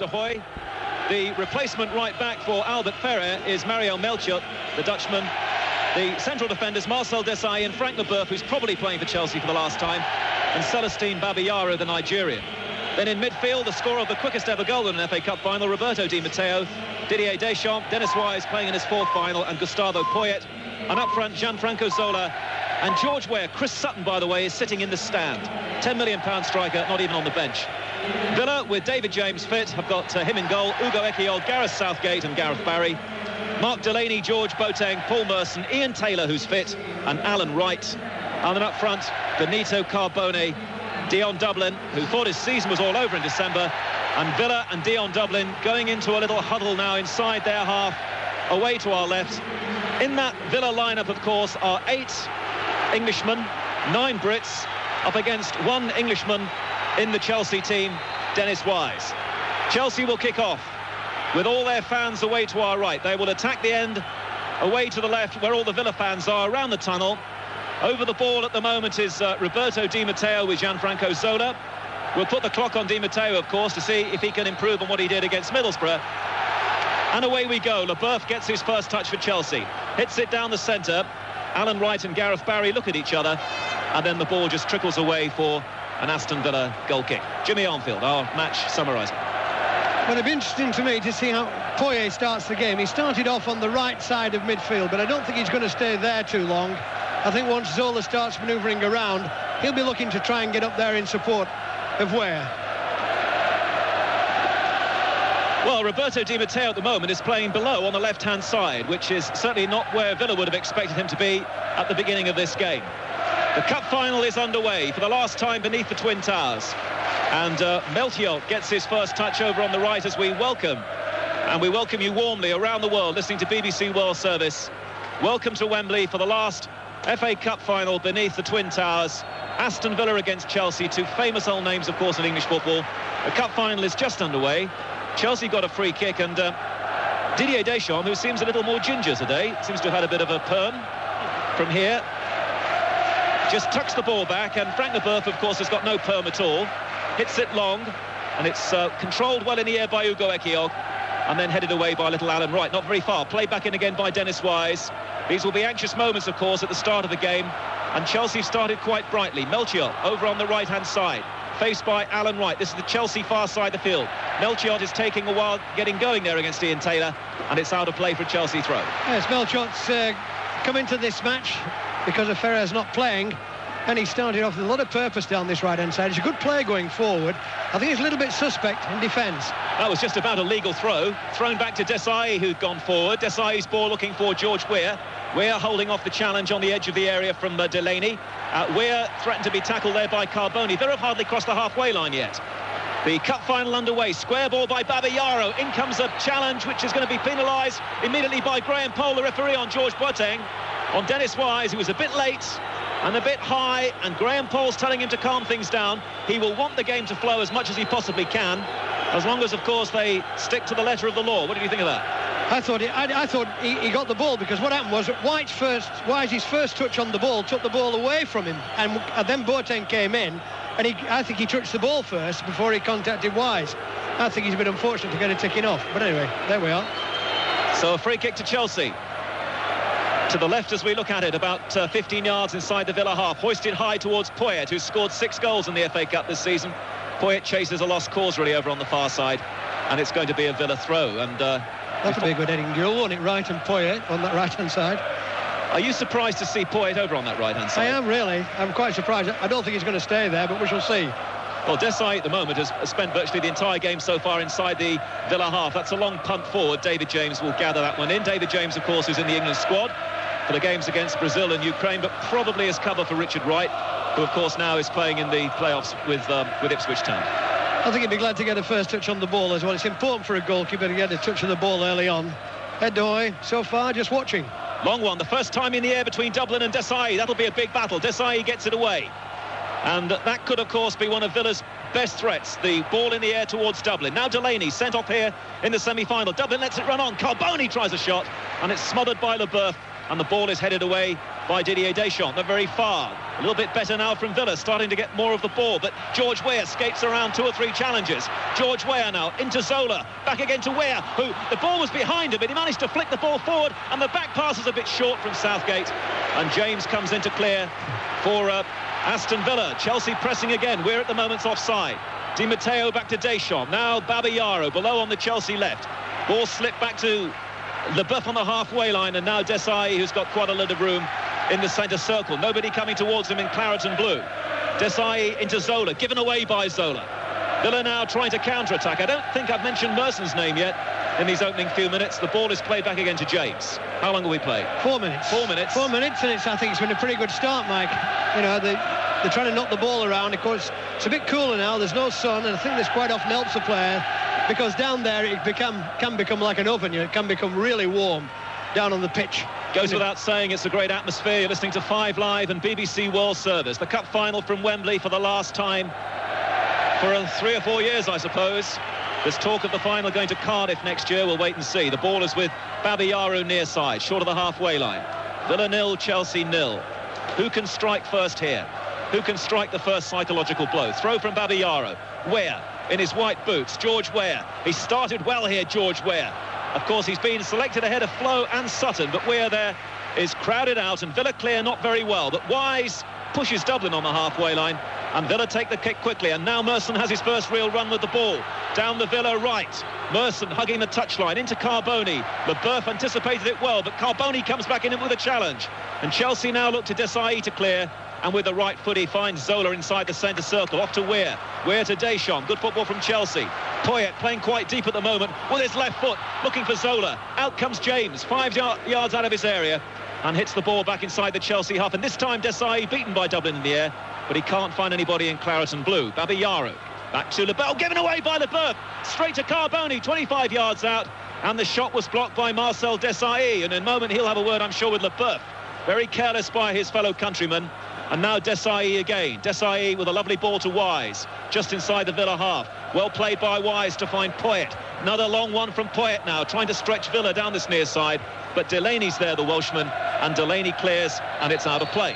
De Hoy. The replacement right back for Albert Ferrer is Mario Melchiot, the Dutchman. The central defenders, Marcel Desailly and Frank Leboeuf, who's probably playing for Chelsea for the last time, and Celestine Babayaro, the Nigerian. Then in midfield, the scorer of the quickest ever goal in an FA Cup final, Roberto Di Matteo, Didier Deschamps, Dennis Wise playing in his fourth final, and Gustavo Poyet. And up front, Gianfranco Zola and George Weah. Chris Sutton, by the way, is sitting in the stand. £10 million striker, not even on the bench. Villa, with David James fit, have got him in goal, Ugo Ekiol, Gareth Southgate and Gareth Barry. Mark Delaney, George Boateng, Paul Merson, Ian Taylor, who's fit, and Alan Wright. And then up front, Benito Carbone, Dion Dublin, who thought his season was all over in December, and Villa and Dion Dublin going into a little huddle now inside their half, away to our left. In that Villa lineup, of course, are 8 Englishmen, 9 Brits, up against 1 Englishman in the Chelsea team, Dennis Wise. Chelsea will kick off with all their fans away to our right. They will attack the end away to the left, where all the Villa fans are, around the tunnel. Over the ball at the moment is Roberto Di Matteo with Gianfranco Zola. We'll put the clock on Di Matteo, of course, to see if he can improve on what he did against Middlesbrough. And away we go. Leboeuf gets his first touch for Chelsea. Hits it down the centre. Alan Wright and Gareth Barry look at each other. And then the ball just trickles away for an Aston Villa goal kick. Jimmy Armfield, our match summariser. Well, it'd be interesting to me to see how Poyet starts the game. He started off on the right side of midfield, but I don't think he's going to stay there too long. I think once Zola starts manoeuvring around, he'll be looking to try and get up there in support of Weah. Well, Roberto Di Matteo at the moment is playing below on the left-hand side, which is certainly not where Villa would have expected him to be at the beginning of this game. The cup final is underway for the last time beneath the Twin Towers. And Melchiot gets his first touch over on the right as we welcome. And we welcome you warmly around the world listening to BBC World Service. Welcome to Wembley for the last FA Cup final beneath the Twin Towers. Aston Villa against Chelsea, 2 famous old names, of course, in English football. The cup final is just underway. Chelsea got a free kick, and Didier Deschamps, who seems a little more ginger today, seems to have had a bit of a perm from here, just tucks the ball back, and Frank Leboeuf, of course, has got no perm at all. Hits it long, and it's controlled well in the air by Ugo Ekiol, and then headed away by little Alan Wright. Not very far. Played back in again by Dennis Wise. These will be anxious moments, of course, at the start of the game, and Chelsea started quite brightly. Melchiot over on the right-hand side, faced by Alan Wright. This is the Chelsea far side of the field. Melchiot is taking a while getting going there against Ian Taylor, and it's out of play for a Chelsea throw. Yes, Melchiot's come into this match because of Ferrer's not playing, and he started off with a lot of purpose down this right-hand side. He's a good player going forward. I think he's a little bit suspect in defence. That was just about a legal throw. Thrown back to Desailly, who'd gone forward. Desailly's ball looking for George Weah. Weah holding off the challenge on the edge of the area from Delaney. Weah threatened to be tackled there by Carbone. Villa have hardly crossed the halfway line yet. The cup final underway. Square ball by Babayaro. In comes a challenge which is going to be penalised immediately by Graham Poll, the referee, on George Boateng. On Dennis Wise, who was a bit late and a bit high, and Graham Poll's telling him to calm things down. He will want the game to flow as much as he possibly can, as long as, of course, they stick to the letter of the law. What did you think of that? I thought he got the ball, because what happened was that Wise's first touch on the ball took the ball away from him, and then Boateng came in, and I think he touched the ball first before he contacted Wise. I think he's a bit unfortunate to get it ticking off, but anyway, there we are. So a free kick to Chelsea. To the left as we look at it, about 15 yards inside the Villa half, hoisted high towards Poyet, who's scored 6 goals in the FA Cup this season. Poyet chases a lost cause really over on the far side, and it's going to be a Villa throw. And that'll be a good heading duel, won't it? Wright and Poyet on that right-hand side. Are you surprised to see Poyet over on that right-hand side? I am, really. I'm quite surprised. I don't think he's going to stay there, but we shall see. Well, Desailly at the moment has spent virtually the entire game so far inside the Villa half. That's a long punt forward. David James will gather that one in. David James, of course, who's in the England squad for the games against Brazil and Ukraine, but probably as cover for Richard Wright, who, of course, now is playing in the playoffs with Ipswich Town. I think he'd be glad to get a first touch on the ball as well. It's important for a goalkeeper to get a touch of the ball early on. Ed Doy, so far, just watching. Long one, the first time in the air between Dublin and Desailly. That'll be a big battle. Desailly gets it away. And that could, of course, be one of Villa's best threats. The ball in the air towards Dublin. Now Delaney sent off here in the semi-final. Dublin lets it run on. Carbone tries a shot, and it's smothered by Leboeuf. And the ball is headed away by Didier Deschamps, not very far. A little bit better now from Villa, starting to get more of the ball, but George Weah skates around 2 or 3 challenges. George Weah now into Zola, back again to Weah, who the ball was behind him, but he managed to flick the ball forward, and the back pass is a bit short from Southgate, and James comes in to clear for Aston Villa. Chelsea pressing again. We're at the moment's offside. Di Matteo back to Deschamps. Now Babayaro below on the Chelsea left. Ball slipped back to Leboeuf on the halfway line, and now Desai, who's got quite a lot of room in the centre circle. Nobody coming towards him in claret and blue. Desai into Zola, given away by Zola. Villa now trying to counter-attack. I don't think I've mentioned Merson's name yet in these opening few minutes. The ball is played back again to James. How long will we play? 4 minutes. 4 minutes. 4 minutes, and I think it's been a pretty good start, Mike. You know, they're trying to knock the ball around. Of course, it's a bit cooler now. There's no sun, and I think this quite often helps the player, because down there it can become like an oven. It can become really warm down on the pitch. Goes without saying, it's a great atmosphere. You're listening to 5 Live and BBC World Service. The cup final from Wembley for the last time for 3 or 4 years, I suppose. There's talk of the final going to Cardiff next year. We'll wait and see. The ball is with Babayaro near side, short of the halfway line. Villa 0, Chelsea 0. Who can strike first here? Who can strike the first psychological blow? Throw from Babayaro. Weah in his white boots. George Weah. He started well here, George Weah. Of course, he's been selected ahead of Flo and Sutton, but Weah there is crowded out, and Villa clear not very well. But Wise pushes Dublin on the halfway line, and Villa take the kick quickly. And now Merson has his first real run with the ball. Down the Villa right. Merson hugging the touchline into Carboni. Leboeuf anticipated it well, but Carboni comes back in with a challenge. And Chelsea now look to Desai to clear. And with the right foot, he finds Zola inside the centre circle. Off to Weah. Weah to Deschamps. Good football from Chelsea. Poyet playing quite deep at the moment with his left foot, looking for Zola. Out comes James, 5 yards out of his area, and hits the ball back inside the Chelsea half. And this time Desai beaten by Dublin in the air, but he can't find anybody in claret and blue. Babayaro back to Leboeuf, given away by Leboeuf. Straight to Carboni, 25 yards out, and the shot was blocked by Marcel Desailly. And in a moment he'll have a word, I'm sure, with Leboeuf. Very careless by his fellow countryman. And now Desailly again. Desailly with a lovely ball to Wise, just inside the Villa half. Well played by Wise to find Poyet. Another long one from Poyet now, trying to stretch Villa down this near side. But Delaney's there, the Welshman, and Delaney clears, and it's out of play.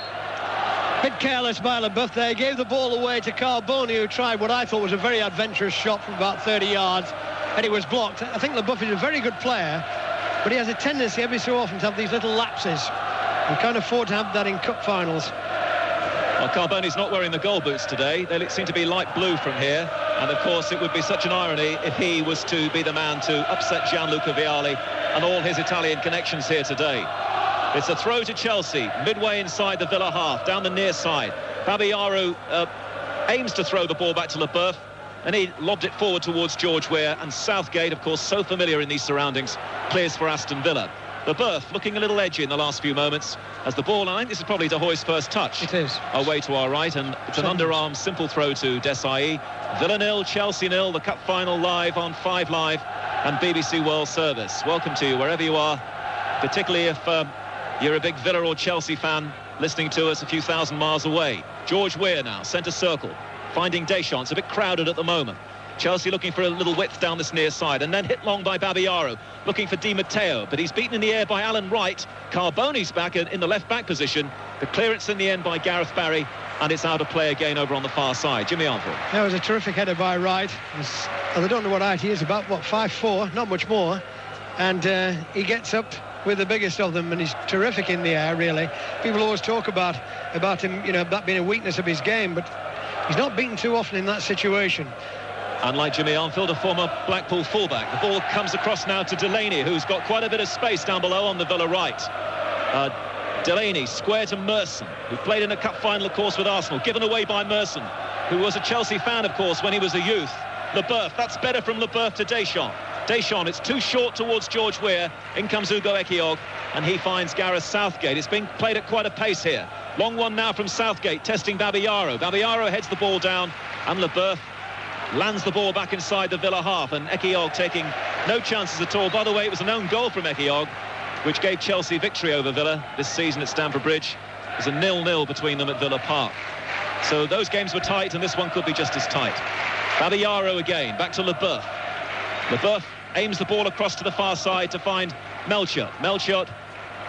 Bit careless by Leboeuf there. He gave the ball away to Carboni, who tried what I thought was a very adventurous shot from about 30 yards, and it was blocked. I think Leboeuf is a very good player, but he has a tendency every so often to have these little lapses. You can't afford to have that in cup finals. Well, Carboni's not wearing the goal boots today. They seem to be light blue from here. And, of course, it would be such an irony if he was to be the man to upset Gianluca Vialli and all his Italian connections here today. It's a throw to Chelsea, midway inside the Villa half, down the near side. Babayaro aims to throw the ball back to Leboeuf, and he lobbed it forward towards George Weah. And Southgate, of course, so familiar in these surroundings, clears for Aston Villa. Leboeuf looking a little edgy in the last few moments as the ball, and I think this is probably De Hoy's first touch. It is. Away to our right, and it's an underarm simple throw to Desai. Villa 0, Chelsea 0, the cup final live on 5 Live and BBC World Service. Welcome to you wherever you are, particularly if you're a big Villa or Chelsea fan listening to us a few thousand miles away. George Weah now, centre circle, finding Deschamps. A bit crowded at the moment. Chelsea looking for a little width down this near side, and then hit long by Babayaro, looking for Di Matteo, but he's beaten in the air by Alan Wright. Carboni's back in the left-back position. The clearance in the end by Gareth Barry, and it's out of play again over on the far side. Jimmy Armfield. That was a terrific header by Wright. I don't know what height he is, about, what, 5'4", not much more. And he gets up with the biggest of them, and he's terrific in the air, really. People always talk about him, you know, that being a weakness of his game, but he's not beaten too often in that situation. Unlike Jimmy Armfield, a former Blackpool fullback. The ball comes across now to Delaney, who's got quite a bit of space down below on the Villa right. Delaney square to Merson, who played in a cup final, of course, with Arsenal, given away by Merson, who was a Chelsea fan, of course, when he was a youth. Leboeuf, that's better from Leboeuf to Deschamps. Deschamps, it's too short towards George Weah. In comes Ugo Ekiog, and he finds Gareth Southgate. It's being played at quite a pace here. Long one now from Southgate, testing Babayaro. Babayaro heads the ball down, and Leboeuf lands the ball back inside the Villa half, and Ekiog taking no chances at all. By the way, it was an own goal from Ekiog, which gave Chelsea victory over Villa this season at Stamford Bridge. It was a 0-0 between them at Villa Park. So those games were tight, and this one could be just as tight. Babayaro again, back to Leboeuf. Leboeuf aims the ball across to the far side to find Melchiot. Melchiot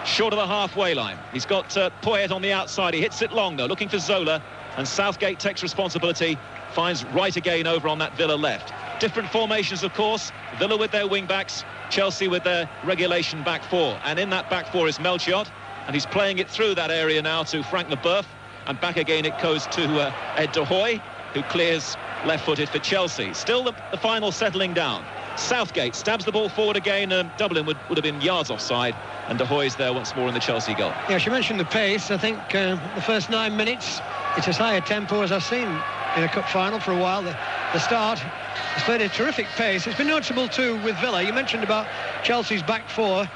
short of the halfway line. He's got Poyet on the outside. He hits it long, though, looking for Zola. And Southgate takes responsibility, finds right again over on that Villa left. Different formations, of course. Villa with their wing-backs, Chelsea with their regulation back four. And in that back four is Melchiot, and he's playing it through that area now to Frank Leboeuf. And back again it goes to Ed de Hoy, who clears left-footed for Chelsea. Still the final settling down. Southgate stabs the ball forward again. Dublin would have been yards offside, and de Hoy's there once more in the Chelsea goal. Yes, you mentioned the pace. I think the first 9 minutes, it's as high a tempo as I've seen in a cup final for a while. The start has played a terrific pace. It's been noticeable too with Villa. You mentioned about Chelsea's back four.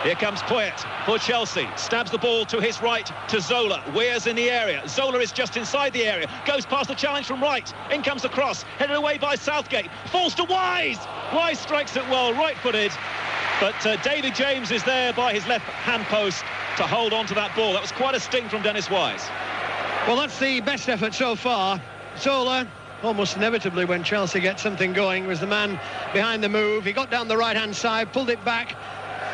Here comes Poyet for Chelsea. Stabs the ball to his right to Zola. Weir's in the area. Zola is just inside the area. Goes past the challenge from right. In comes the cross. Headed away by Southgate. Falls to Wise. Wise strikes it well, right-footed. But David James is there by his left-hand post to hold on to that ball. That was quite a sting from Dennis Wise. Well, that's the best effort so far. Zola, almost inevitably when Chelsea gets something going, was the man behind the move. He got down the right-hand side, pulled it back.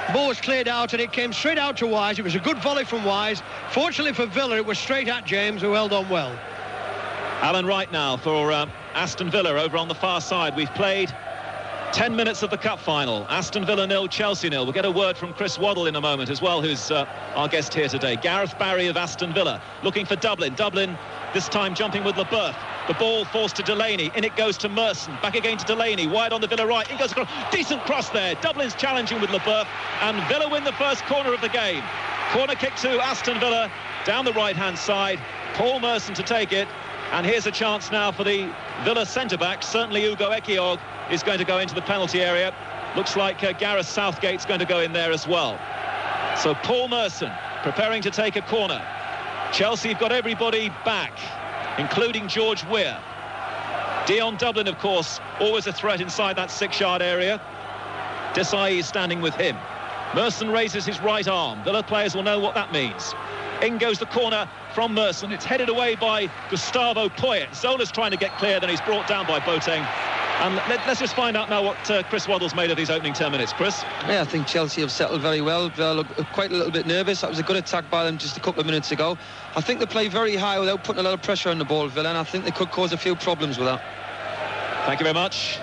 The ball was cleared out and it came straight out to Wise. It was a good volley from Wise. Fortunately for Villa, it was straight at James, who held on well. Alan Wright now for Aston Villa over on the far side. We've played 10 minutes of the cup final. Aston Villa 0, Chelsea 0. We'll get a word from Chris Waddle in a moment as well, who's our guest here today. Gareth Barry of Aston Villa looking for Dublin. Dublin this time jumping with Leboeuf. The ball forced to Delaney. In it goes to Merson. Back again to Delaney. Wide on the Villa right. In goes across. Decent cross there. Dublin's challenging with Leboeuf. And Villa win the first corner of the game. Corner kick to Aston Villa down the right-hand side. Paul Merson to take it. And here's a chance now for the Villa centre-back. Certainly Ugo Ekiog is going to go into the penalty area. Looks like Gareth Southgate's going to go in there as well. So Paul Merson preparing to take a corner. Chelsea have got everybody back, including George Weir. Dion Dublin, of course, always a threat inside that 6-yard area. Desai is standing with him. Merson raises his right arm. Villa players will know what that means. In goes the corner from Merson. It's headed away by Gustavo Poyet. Zola's trying to get clear, then he's brought down by Boateng. And let's just find out now what Chris Waddle's made of these opening 10 minutes. Chris? Yeah, I think Chelsea have settled very well. They look quite a little bit nervous. That was a good attack by them just a couple of minutes ago. I think they play very high without putting a lot of pressure on the ball, Villa, and I think they could cause a few problems with that. Thank you very much.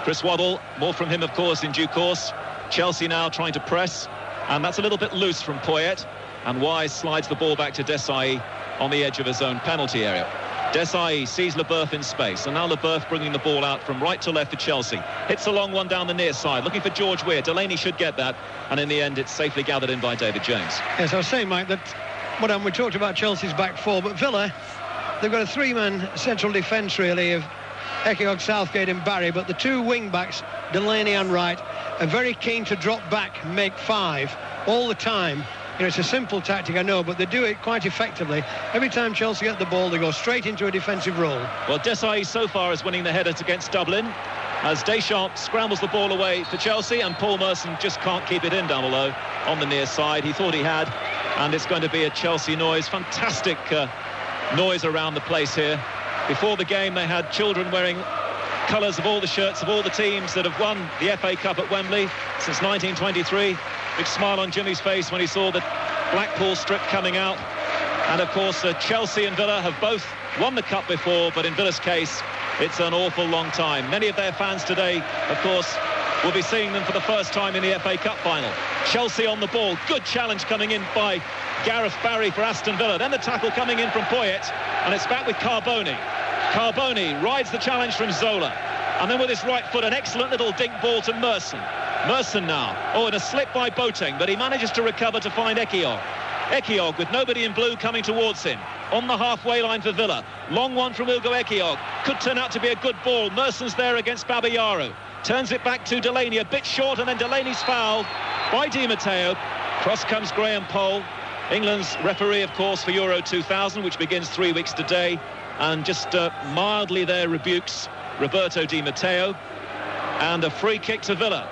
Chris Waddle, more from him, of course, in due course. Chelsea now trying to press, and that's a little bit loose from Poyet. And Wise slides the ball back to Desai on the edge of his own penalty area. Desai sees Leboeuf in space, and now Leboeuf bringing the ball out from right to left for Chelsea. Hits a long one down the near side, looking for George Weir. Delaney should get that, and in the end it's safely gathered in by David James. Yes, I was saying, Mike, that we talked about Chelsea's back four, but Villa, they've got a three-man central defence really of Ekiog, Southgate and Barry, but the two wing-backs, Delaney and Wright, are very keen to drop back and make five all the time. You know, it's a simple tactic, I know, but they do it quite effectively. Every time Chelsea get the ball, they go straight into a defensive role. Well, Desai so far is winning the headers against Dublin, as Deschamps scrambles the ball away for Chelsea, and Paul Merson just can't keep it in down below on the near side. He thought he had, and it's going to be a Chelsea noise. Fantastic noise around the place here. Before the game, they had children wearing colours of all the shirts of all the teams that have won the FA Cup at Wembley since 1923. Big smile on Jimmy's face when he saw the Blackpool strip coming out. And of course Chelsea and Villa have both won the cup before, but in Villa's case it's an awful long time. Many of their fans today, of course, will be seeing them for the first time in the FA Cup final. Chelsea on the ball, good challenge coming in by Gareth Barry for Aston Villa. Then the tackle coming in from Poyet, and it's back with Carboni. Carboni rides the challenge from Zola, and then with his right foot an excellent little dink ball to Merson. Merson now, and a slip by Boateng, but he manages to recover to find Ekiog. Ekiog with nobody in blue coming towards him on the halfway line for Villa. Long one from Ugo Ekiog, could turn out to be a good ball. Merson's there against Babayaro, turns it back to Delaney, a bit short, and then Delaney's fouled by Di Matteo. Cross comes Graham Poll, England's referee, of course, for Euro 2000, which begins 3 weeks today, and just mildly there rebukes Roberto Di Matteo. And a free kick to Villa,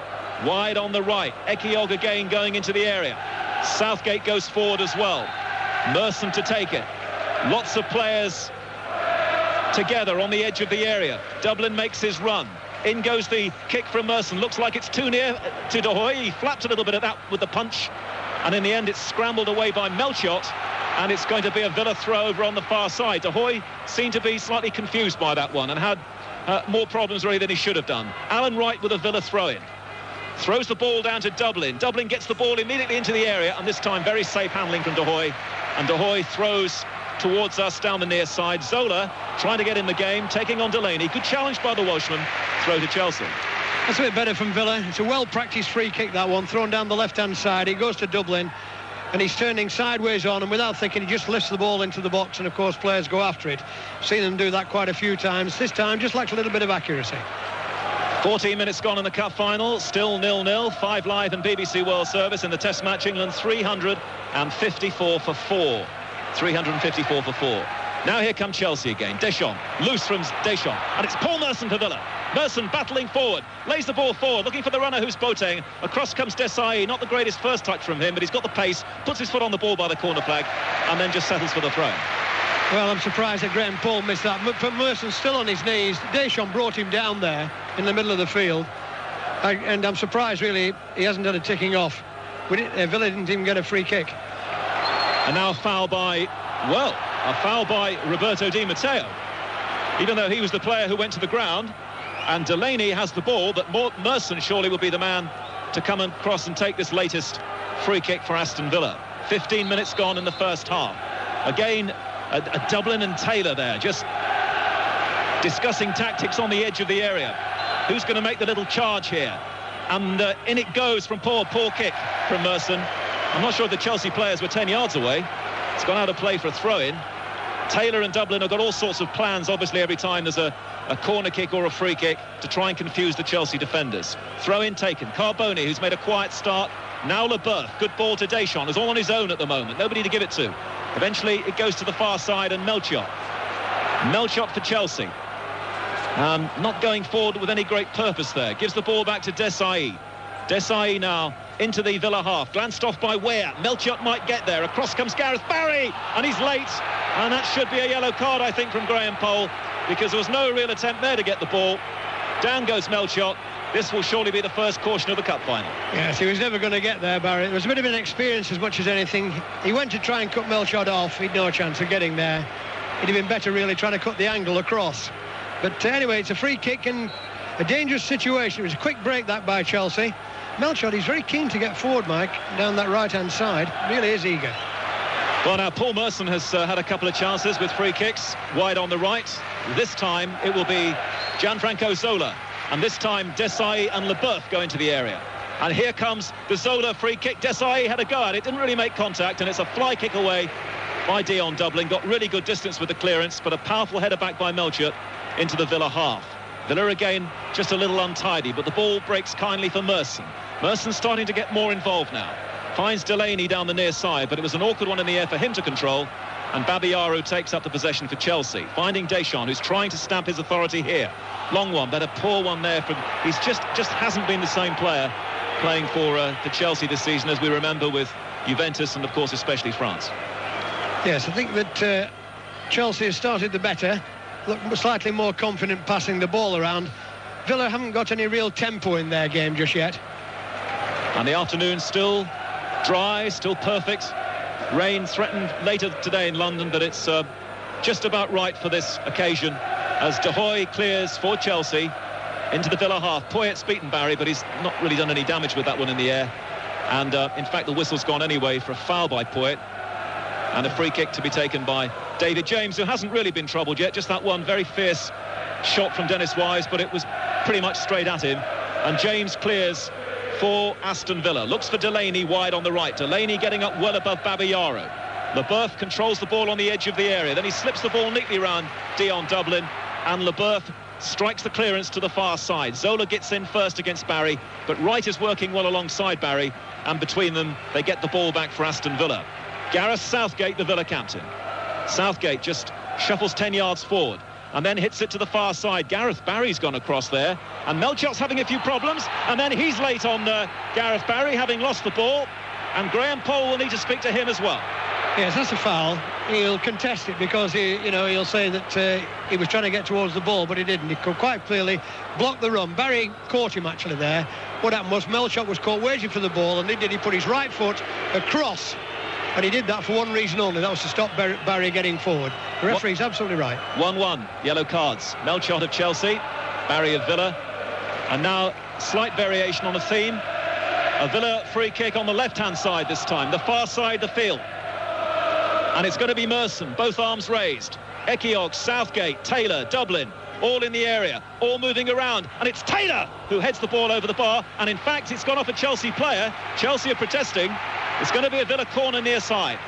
wide on the right. Ekiog again going into the area. Southgate goes forward as well. Merson to take it. Lots of players together on the edge of the area. Dublin makes his run. In goes the kick from Merson. Looks like it's too near to de Hoy. He flapped a little bit of that with the punch and in the end it's scrambled away by Melchiot, and it's going to be a Villa throw over on the far side. De Hoy seemed to be slightly confused by that one and had more problems really than he should have done. Alan Wright with a Villa throw-in. Throws the ball down to Dublin. Dublin gets the ball immediately into the area, and this time very safe handling from De Hoy. And De Hoy throws towards us down the near side. Zola trying to get in the game, taking on Delaney. Good challenge by the Welshman. Throw to Chelsea. That's a bit better from Villa. It's a well-practiced free kick, that one, thrown down the left-hand side. It goes to Dublin, and he's turning sideways on, and without thinking, he just lifts the ball into the box, and of course players go after it. Seen them do that quite a few times. This time just lacks a little bit of accuracy. 14 minutes gone in the cup final, still 0-0. 5 Live and BBC World Service in the Test match. England 354 for 4. 354 for 4. Now here come Chelsea again. Deschamps, loose from Deschamps, and it's Paul Merson to Villa. Merson battling forward, lays the ball forward, looking for the runner who's Boateng. Across comes Desai, not the greatest first touch from him, but he's got the pace, puts his foot on the ball by the corner flag, and then just settles for the throw. Well, I'm surprised that Graham Paul missed that, but Merson's still on his knees. Deschamps brought him down there in the middle of the field, and I'm surprised really he hasn't done a ticking off. Villa didn't even get a free kick. And now a foul by Roberto Di Matteo, even though he was the player who went to the ground. And Delaney has the ball, but Merson surely will be the man to come and cross and take this latest free kick for Aston Villa. 15 minutes gone in the first half. Again, a Dublin and Taylor there, just discussing tactics on the edge of the area. Who's going to make the little charge here? And in it goes from poor kick from Merson. I'm not sure if the Chelsea players were 10 yards away. It's gone out of play for a throw-in. Taylor and Dublin have got all sorts of plans, obviously, every time there's a corner kick or a free kick to try and confuse the Chelsea defenders. Throw-in taken. Carboni, who's made a quiet start. Now Leboeuf. Good ball to Deschamps, who's all on his own at the moment. Nobody to give it to. Eventually, it goes to the far side, and Melchiot. Melchiot for Chelsea. Not going forward with any great purpose there. Gives the ball back to Desai. Desai now into the Villa half. Glanced off by Weah. Melchiot might get there. Across comes Gareth Barry, and he's late. And that should be a yellow card, I think, from Graham Poll, because there was no real attempt there to get the ball. Down goes Melchiot. This will surely be the first caution of the cup final. Yes, he was never going to get there, Barry. It was a bit of an experience as much as anything. He went to try and cut Melchiot off. He'd no chance of getting there. It'd have been better, really, trying to cut the angle across. But anyway, it's a free kick and a dangerous situation. It was a quick break, that, by Chelsea. Melchiot, he's very keen to get forward, Mike, down that right-hand side. Really is eager. Well, now, Paul Merson has had a couple of chances with free kicks wide on the right. This time, it will be Gianfranco Zola. And this time, Desai and Leboeuf go into the area. And here comes the Zola free kick. Desai had a go at it, didn't really make contact, and it's a fly kick away by Dion Dublin. Got really good distance with the clearance, but a powerful header back by Melchiot into the Villa half. Villa again just a little untidy, but the ball breaks kindly for Merson. Merson's starting to get more involved now. Finds Delaney down the near side, but it was an awkward one in the air for him to control. And Babayaro takes up the possession for Chelsea, finding Deschamps, who's trying to stamp his authority here. Long one, but a poor one there. He's just hasn't been the same player playing for Chelsea this season as we remember with Juventus and, of course, especially France. Yes, I think that Chelsea has started the better, look slightly more confident passing the ball around. Villa haven't got any real tempo in their game just yet. And the afternoon still dry, still perfect. Rain threatened later today in London, but it's just about right for this occasion as De Hoy clears for Chelsea into the Villa half. Poyet's beaten Barry, but he's not really done any damage with that one in the air. And in fact, the whistle's gone anyway for a foul by Poyet. And a free kick to be taken by David James, who hasn't really been troubled yet. Just that one very fierce shot from Dennis Wise, but it was pretty much straight at him. And James clears for Aston Villa. Looks for Delaney wide on the right. Delaney getting up well above Babayaro. Leboeuf controls the ball on the edge of the area. Then he slips the ball neatly around Dion Dublin. And Leboeuf strikes the clearance to the far side. Zola gets in first against Barry, but Wright is working well alongside Barry. And between them, they get the ball back for Aston Villa. Gareth Southgate, the Villa captain. Southgate just shuffles 10 yards forward and then hits it to the far side. Gareth Barry's gone across there, and Melchiot's having a few problems, and then he's late on Gareth Barry, having lost the ball, and Graham Poll will need to speak to him as well. Yes, that's a foul. He'll contest it because he'll say that he was trying to get towards the ball, but he didn't. He could quite clearly block the run. Barry caught him actually there. What happened was Melchot was caught waiting for the ball, and he put his right foot across, and he did that for one reason only. That was to stop Barry getting forward. The referee's absolutely right. 1-1, yellow cards. Melchot of Chelsea, Barry of Villa, and now slight variation on the theme. A Villa free kick on the left-hand side this time, the far side of the field. And it's going to be Merson, both arms raised. Ekiog, Southgate, Taylor, Dublin, all in the area, all moving around. And it's Taylor who heads the ball over the bar. And in fact, it's gone off a Chelsea player. Chelsea are protesting. It's going to be a Villa corner near side.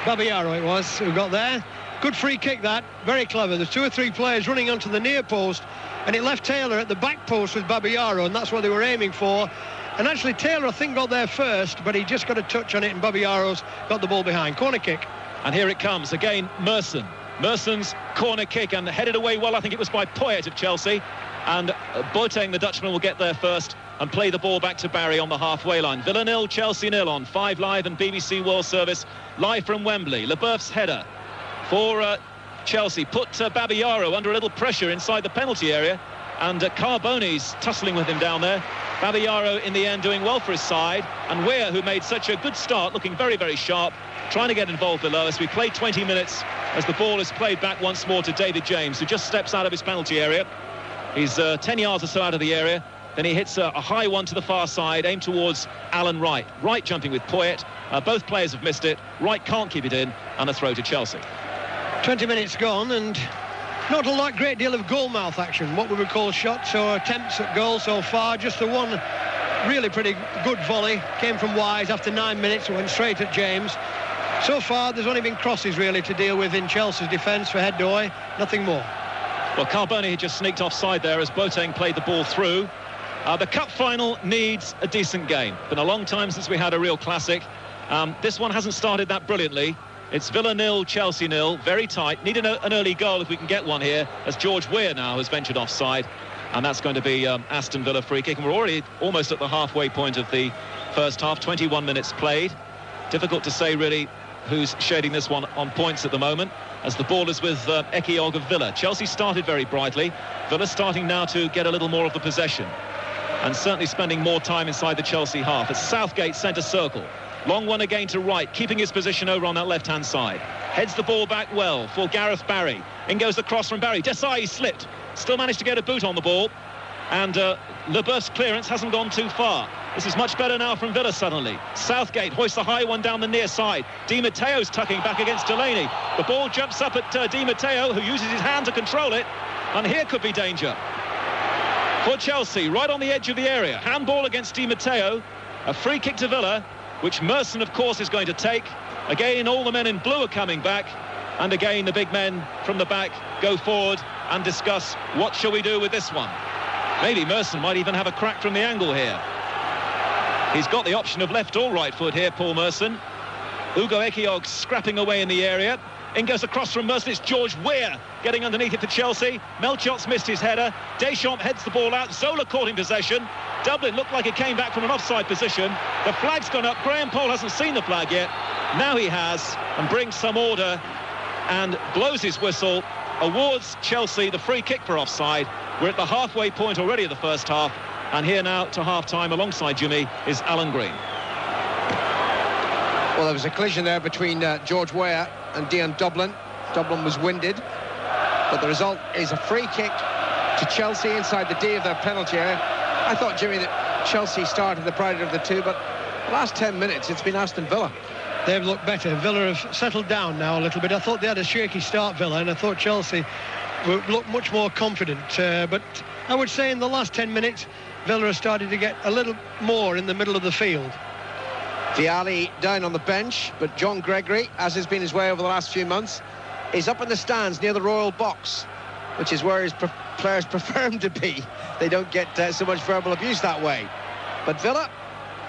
Babayaro it was who got there. Good free kick that, very clever. There's 2 or 3 players running onto the near post, and it left Taylor at the back post with Babayaro, and that's what they were aiming for. And actually Taylor, I think, got there first, but he just got a touch on it, and Babayaro's got the ball behind. Corner kick. And here it comes again, Merson. Merson's corner kick, and headed away well, I think it was by Poyet of Chelsea. And Boateng, the Dutchman, will get there first and play the ball back to Barry on the halfway line. Villa 0, Chelsea 0 on 5 Live and BBC World Service, live from Wembley. Leboeuf's header for Chelsea put Babayaro under a little pressure inside the penalty area, and Carboni's tussling with him down there. Babayaro in the end doing well for his side, and Weir, who made such a good start, looking very, very sharp, trying to get involved below us. We played 20 minutes as the ball is played back once more to David James, who just steps out of his penalty area. He's 10 yards or so out of the area. Then he hits a high one to the far side, aimed towards Alan Wright. Wright jumping with Poyet. Both players have missed it. Wright can't keep it in, and a throw to Chelsea. 20 minutes gone, and not a great deal of goal mouth action, what we would call shots or attempts at goal so far. Just the one really pretty good volley came from Wise after 9 minutes, went straight at James. So far there's only been crosses really to deal with in Chelsea's defence for Head-Doy, nothing more. Well, Carboni had just sneaked offside there as Boateng played the ball through. The cup final needs a decent game. Been a long time since we had a real classic. This one hasn't started that brilliantly. It's Villa 0, Chelsea 0, very tight. Need an early goal if we can get one here, as George Weir now has ventured offside. And that's going to be Aston Villa free kick. And we're already almost at the halfway point of the first half, 21 minutes played. Difficult to say really who's shading this one on points at the moment, as the ball is with Ekiog of Villa. Chelsea started very brightly. Villa starting now to get a little more of the possession, and certainly spending more time inside the Chelsea half. It's Southgate centre circle. Long one again to Wright, keeping his position over on that left-hand side. Heads the ball back well for Gareth Barry. In goes the cross from Barry. Desai slipped. Still managed to get a boot on the ball. And Leboeuf's clearance hasn't gone too far. This is much better now from Villa suddenly. Southgate hoists a high one down the near side. Di Matteo's tucking back against Delaney. The ball jumps up at Di Matteo, who uses his hand to control it. And here could be danger for Chelsea, right on the edge of the area. Handball against Di Matteo. A free kick to Villa, which Merson, of course, is going to take. Again, all the men in blue are coming back. And again, the big men from the back go forward and discuss what shall we do with this one. Maybe Merson might even have a crack from the angle here. He's got the option of left or right foot here, Paul Merson. Ugo Ekiog scrapping away in the area. In goes across from Merson. It's George Weir getting underneath it for Chelsea. Melchot's missed his header. Deschamps heads the ball out. Zola caught in possession. Dublin looked like it came back from an offside position. The flag's gone up. Graham Poll hasn't seen the flag yet. Now he has, and brings some order and blows his whistle. Awards Chelsea the free kick for offside. We're at the halfway point already of the first half, and here now to half-time alongside Jimmy is Alan Green. Well, there was a collision there between George Weir and Dion Dublin. Dublin was winded, but the result is a free kick to Chelsea inside the D of their penalty area. I thought, Jimmy, that Chelsea started the brighter of the two, but the last 10 minutes it's been Aston Villa. They've looked better. Villa have settled down now a little bit. I thought they had a shaky start, Villa, and I thought Chelsea looked much more confident. But I would say in the last 10 minutes, Villa has started to get a little more in the middle of the field. Vialli down on the bench, but John Gregory, as has been his way over the last few months, is up in the stands near the Royal Box, which is where his players prefer him to be. They don't get so much verbal abuse that way. But Villa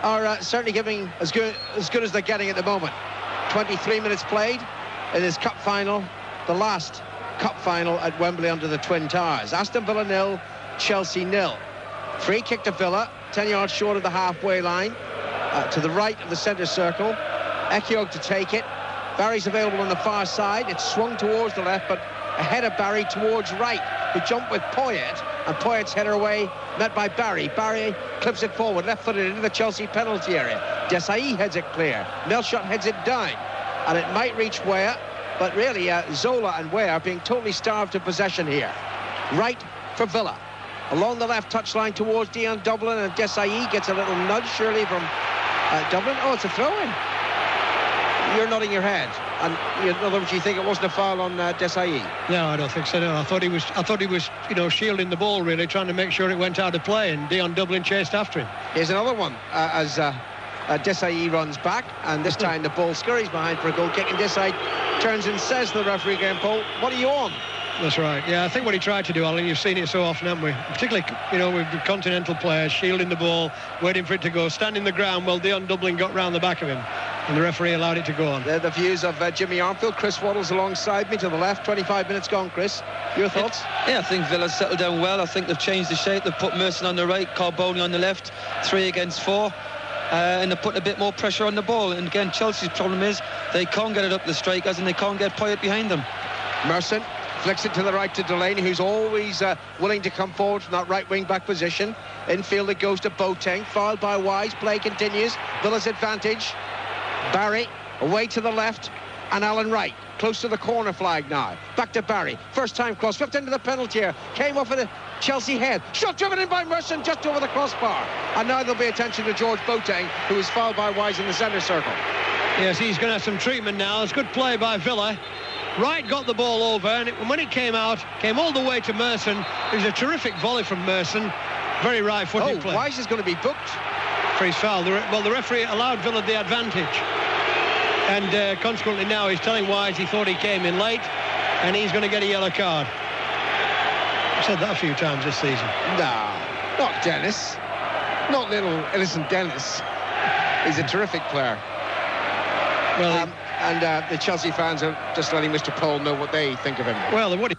are certainly giving as good as they're getting at the moment. 23 minutes played in this cup final, the last cup final at Wembley under the Twin Towers. Aston Villa 0, Chelsea 0. Free kick to Villa, 10 yards short of the halfway line, to the right of the centre circle. Ekiog to take it. Barry's available on the far side. It's swung towards the left, but ahead of Barry towards right, who jumped with Poyet, and Poyet's header away, met by Barry. Barry clips it forward, left-footed into the Chelsea penalty area. Desai heads it clear. Melchot heads it down, and it might reach Weah, but really Zola and Weah are being totally starved of possession here. Right for Villa. Along the left touchline towards Dion Dublin, and Desai gets a little nudge, surely, from Dublin. Oh, it's a throw-in. You're nodding your head, and in other words, you think it wasn't a foul on Desai? No, I don't think so. No, I thought he was, you know, shielding the ball, really, trying to make sure it went out of play, and Dion Dublin chased after him. Here's another one as Desai runs back, and this time the ball scurries behind for a goal kick, and Desai turns and says to the referee, Graham Poll, "What are you on?" That's right. Yeah, I think what he tried to do, Alan, you've seen it so often, haven't we? Particularly, you know, with the continental players shielding the ball, waiting for it to go, standing the ground while Dion Dublin got round the back of him, and the referee allowed it to go on. They're the views of Jimmy Armfield. Chris Waddle's alongside me to the left. 25 minutes gone, Chris. Your thoughts? Yeah, I think Villa's settled down well. I think they've changed the shape. They've put Merson on the right, Carboni on the left, 3 against 4. And they're putting a bit more pressure on the ball. And again, Chelsea's problem is they can't get it up the strikers, and they can't get Poyet behind them. Merson flicks it to the right to Delaney, who's always willing to come forward from that right wing-back position. Infield it goes to Boateng, fouled by Wise. Play continues. Villa's advantage. Barry away to the left, and Alan Wright close to the corner flag now. Back to Barry. First time cross, whipped into the penalty area. Came off of the Chelsea head. Shot driven in by Merson just over the crossbar. And now there'll be attention to George Boateng, who is fouled by Wise in the centre circle. Yes, he's going to have some treatment now. It's good play by Villa. Wright got the ball over, and when it came out, came all the way to Merson. It was a terrific volley from Merson. Very right-footed play. Wise is going to be booked for his foul. Well, the referee allowed Villa the advantage, and consequently now he's telling Wise he thought he came in late, and he's going to get a yellow card. I've said that a few times this season. No, not Dennis. Not little innocent Dennis. He's a terrific player. Well, and the Chelsea fans are just letting Mr. Pohl know what they think of him. Well, what he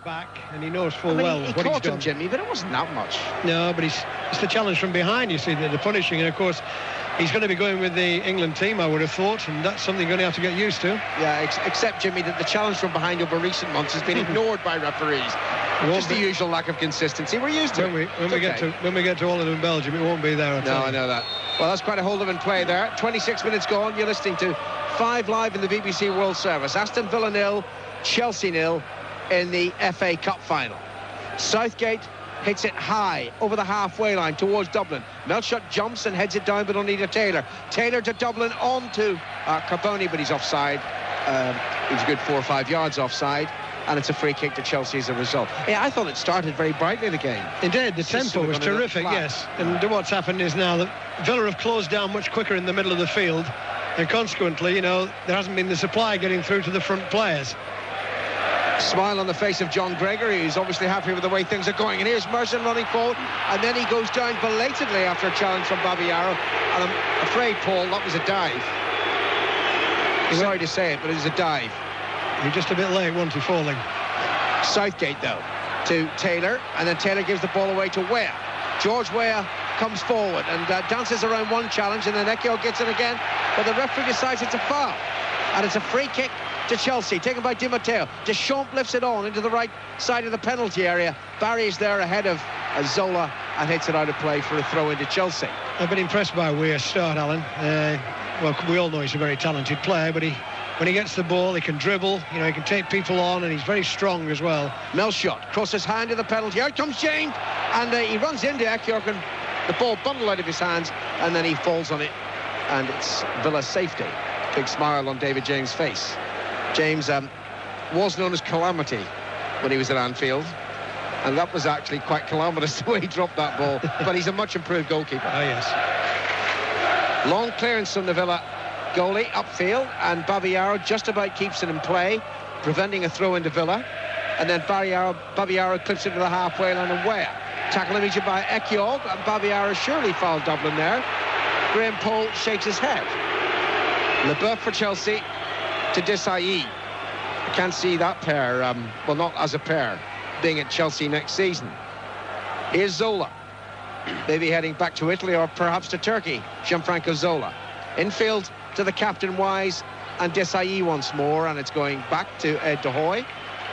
back, and he knows full well he what he's caught done. Him, Jimmy, but it wasn't that much. No, but it's the challenge from behind, you see, the punishing, and of course he's going to be going with the England team, I would have thought, and that's something you're going to have to get used to. Yeah, except, Jimmy, that the challenge from behind over recent months has been ignored by referees. Just the usual lack of consistency. We're used to it. When we get to all of them in Belgium, it won't be there. No, I know that. Well, that's quite a hold of in play there. 26 minutes gone. You're listening to 5 Live in the BBC World Service. Aston Villa 0, Chelsea 0 in the FA Cup final. Southgate hits it high over the halfway line towards Dublin. Melchot jumps and heads it down, but only to Taylor. Taylor to Dublin, on to Carboni, but he's offside. He's a good 4 or 5 yards offside. And it's a free kick to Chelsea as a result. Yeah, I thought it started very brightly, the game. It did. The tempo was terrific, yes. And what's happened is now that Villa have closed down much quicker in the middle of the field, and consequently, you know, there hasn't been the supply getting through to the front players. Smile on the face of John Gregory, who's obviously happy with the way things are going. And here's Merson running forward, and then he goes down belatedly after a challenge from Babayaro. And I'm afraid, Paul, that was a dive. Sorry to say it, but it was a dive. You're just a bit late, wasn't he, falling? Southgate, though, to Taylor, and then Taylor gives the ball away to Weah. George Weah comes forward and dances around one challenge, and then Ekio gets it again, but the referee decides it's a foul. And it's a free kick to Chelsea, taken by Di Matteo. Deschamps lifts it on into the right side of the penalty area. Barry's there ahead of Zola and hits it out of play for a throw into Chelsea. I've been impressed by Weah's start, Alan. Well, we all know he's a very talented player, but when he gets the ball, he can dribble, you know, he can take people on, and he's very strong as well. Melchot crosses hand to the penalty. Out comes James, and he runs into Ekjork, and the ball bundled out of his hands, and then he falls on it, and it's Villa's safety. Big smile on David James' face. James was known as Calamity when he was at Anfield, and that was actually quite calamitous the way he dropped that ball, but he's a much improved goalkeeper. Oh, yes. Long clearance from the Villa goalie upfield, and Babayaro just about keeps it in play, preventing a throw into Villa, and then Babayaro clips it to the halfway line and Weah. Tackle immediately by Ekjork, and Babayaro surely fouled Dublin there. Graham Poll shakes his head. Leboeuf for Chelsea to Desai. I can't see that pair, well, not as a pair, being at Chelsea next season. Here's Zola, maybe heading back to Italy or perhaps to Turkey. Gianfranco Zola. Infield to the captain, Wise, and Desailly once more, and it's going back to Ed de Hoy.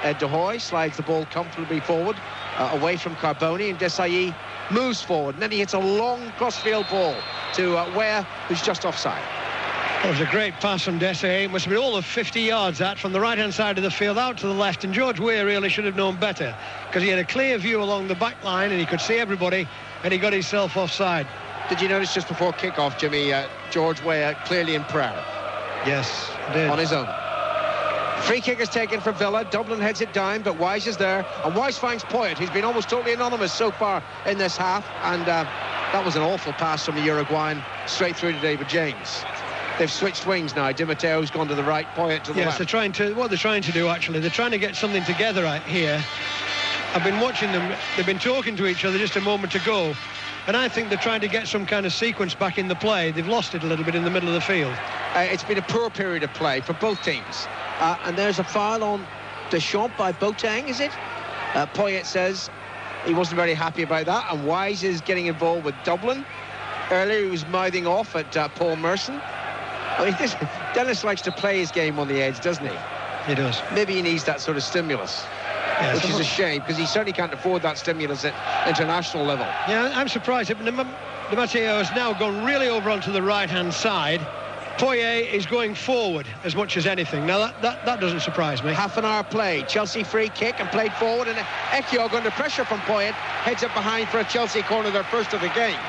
Ed de Hoy slides the ball comfortably forward, away from Carboni, and Desailly moves forward, and then he hits a long crossfield ball to Ware, who's just offside. It was a great pass from Desailly. It must have been all of 50 yards that from the right-hand side of the field out to the left, and George Weah really should have known better, because he had a clear view along the back line and he could see everybody, and he got himself offside. Did you notice just before kick-off, Jimmy, George Weah clearly in prayer? Yes, I did. On his own. Free kick is taken for Villa. Dublin heads it down, but Wise is there, and Wise finds Poyet, who's been almost totally anonymous so far in this half, and that was an awful pass from the Uruguayan straight through to David James. They've switched wings now. Di Matteo's gone to the right, Poyet to the left. Yes, what they're trying to do, actually, they're trying to get something together right here. I've been watching them. They've been talking to each other just a moment ago, and I think they're trying to get some kind of sequence back in the play. They've lost it a little bit in the middle of the field. It's been a poor period of play for both teams. And there's a foul on Deschamps by Boateng, is it? Poyet says he wasn't very happy about that, and Wise is getting involved with Dublin. Earlier he was mouthing off at Paul Merson. I mean, Dennis likes to play his game on the edge, doesn't he? He does. Maybe he needs that sort of stimulus, which is a shame, because he certainly can't afford that stimulus at international level. Yeah, I'm surprised. Di Matteo has now gone really over onto the right-hand side. Poyet is going forward as much as anything. Now, that doesn't surprise me. Half an hour played. Chelsea free kick and played forward, and Ekiog under pressure from Poyet heads up behind for a Chelsea corner, their first of the game.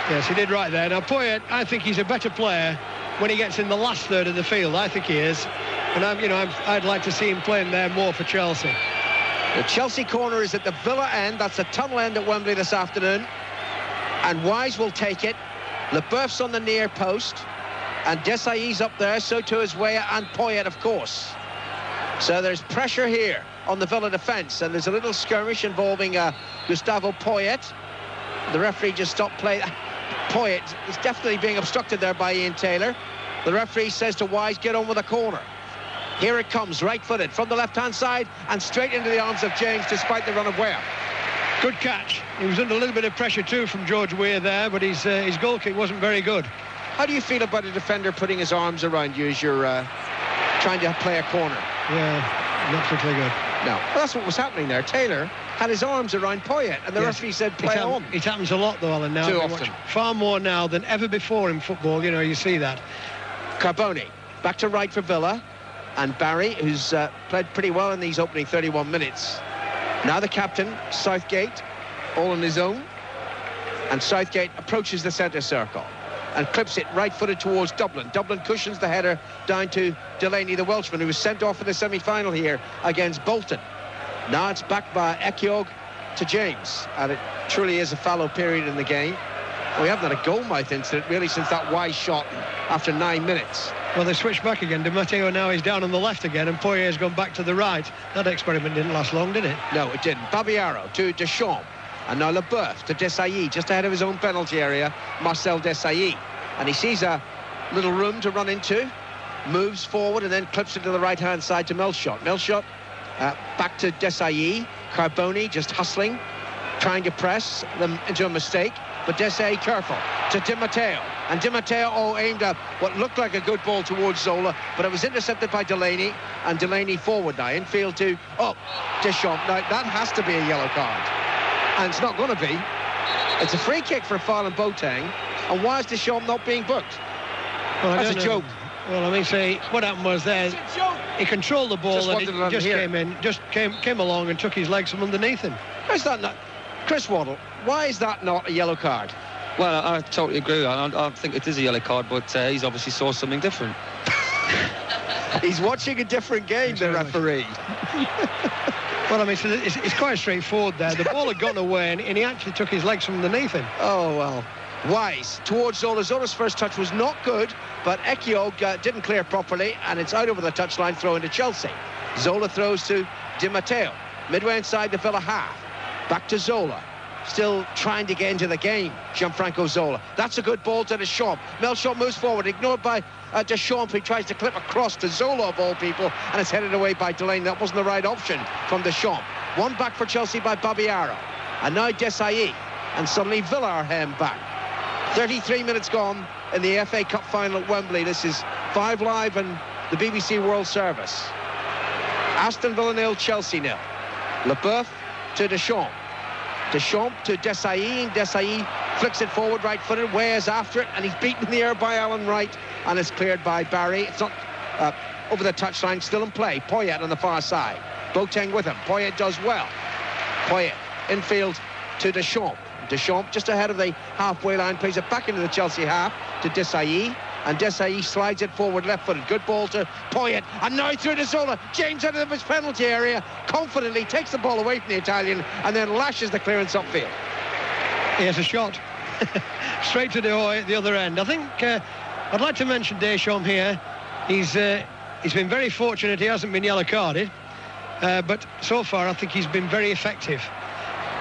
Yes, he did right there. Now, Poyet, I think he's a better player when he gets in the last third of the field. I think he is. And I'd like to see him playing there more for Chelsea. The Chelsea corner is at the Villa end. That's the tunnel end at Wembley this afternoon. And Wise will take it. Leboeuf's on the near post. And Desailly's up there, so too is Weah and Poyet, of course. So there's pressure here on the Villa defence, and there's a little skirmish involving Gustavo Poyet. The referee just stopped play. Poyet is definitely being obstructed there by Ian Taylor. The referee says to Wise, get on with the corner. Here it comes, right-footed from the left-hand side and straight into the arms of James, despite the run of Weah. Good catch. He was under a little bit of pressure too from George Weah there, but his goal kick wasn't very good. How do you feel about a defender putting his arms around you as you're trying to play a corner? Yeah, not particularly good. No, well, that's what was happening there. Taylor had his arms around Poyet, and the referee said play on. It happens a lot, though, Alan, now. Too often. Far more now than ever before in football, you see that. Carboni, back to right for Villa, and Barry, who's played pretty well in these opening 31 minutes. Now the captain, Southgate, all on his own, and Southgate approaches the centre circle and clips it right-footed towards Dublin. Dublin cushions the header down to Delaney, the Welshman, who was sent off in the semi-final here against Bolton. Now it's back by Ekiog to James, and it truly is a fallow period in the game. We haven't had a goal-mouth incident really since that Wise shot after 9 minutes. Well, they switched back again. Di Matteo now is down on the left again, and Poyet has gone back to the right. That experiment didn't last long, did it? No, it didn't. Babiaro to Deschamps. And now Leboeuf to Desailly, just ahead of his own penalty area, Marcel Desailly. And he sees a little room to run into, moves forward and then clips it to the right-hand side to Melchot. Melchot back to Desailly. Carboni just hustling, trying to press them into a mistake. But Desailly careful to Di Matteo. And Di Matteo aimed at what looked like a good ball towards Zola, but it was intercepted by Delaney. And Delaney forward now, infield to Deschamps. Now, that has to be a yellow card. And it's not going to be. It's a free kick for a foul on Boateng. And why is Deschamps not being booked? Well, that's a joke. Well, I mean, say what happened was there. He controlled the ball and it just came in, just came along and took his legs from underneath him. Is that not, Chris Waddle? Why is that not a yellow card? Well, I totally agree. I think it is a yellow card, but he's obviously saw something different. He's watching a different game, the referee. Well, I mean, so it's quite straightforward there. The ball had gone away, and he actually took his legs from underneath him. Oh, well. Wise towards Zola. Zola's first touch was not good, but Ekiog didn't clear properly, and it's out over the touchline, throw into Chelsea. Zola throws to Di Matteo. Midway inside the Villa half. Back to Zola. Still trying to get into the game, Gianfranco Zola. That's a good ball to Deschamps. Melchot moves forward, ignored by Deschamps, who tries to clip across to Zola, of all people, and it's headed away by Delaney. That wasn't the right option from Deschamps. One back for Chelsea by Babiaro. And now Desailly. And suddenly Villa are hemmed back. 33 minutes gone in the FA Cup final at Wembley. This is 5 Live and the BBC World Service. Aston Villa 0, Chelsea 0. Leboeuf to Deschamps. Deschamps to Desailly. Desailly flicks it forward, right-footed. Weah's after it, and he's beaten in the air by Alan Wright, and it's cleared by Barry. It's not over the touchline, still in play. Poyet on the far side. Boateng with him. Poyet does well. Poyet infield to Deschamps. Deschamps just ahead of the halfway line, plays it back into the Chelsea half to Desailly, and Desailly slides it forward left-footed. Good ball to Poyet, and now through to Zola. James out of his penalty area, confidently takes the ball away from the Italian and then lashes the clearance upfield. He has a shot straight to the other end. I think I'd like to mention Deschamps here. He's been very fortunate he hasn't been yellow carded, but so far I think he's been very effective.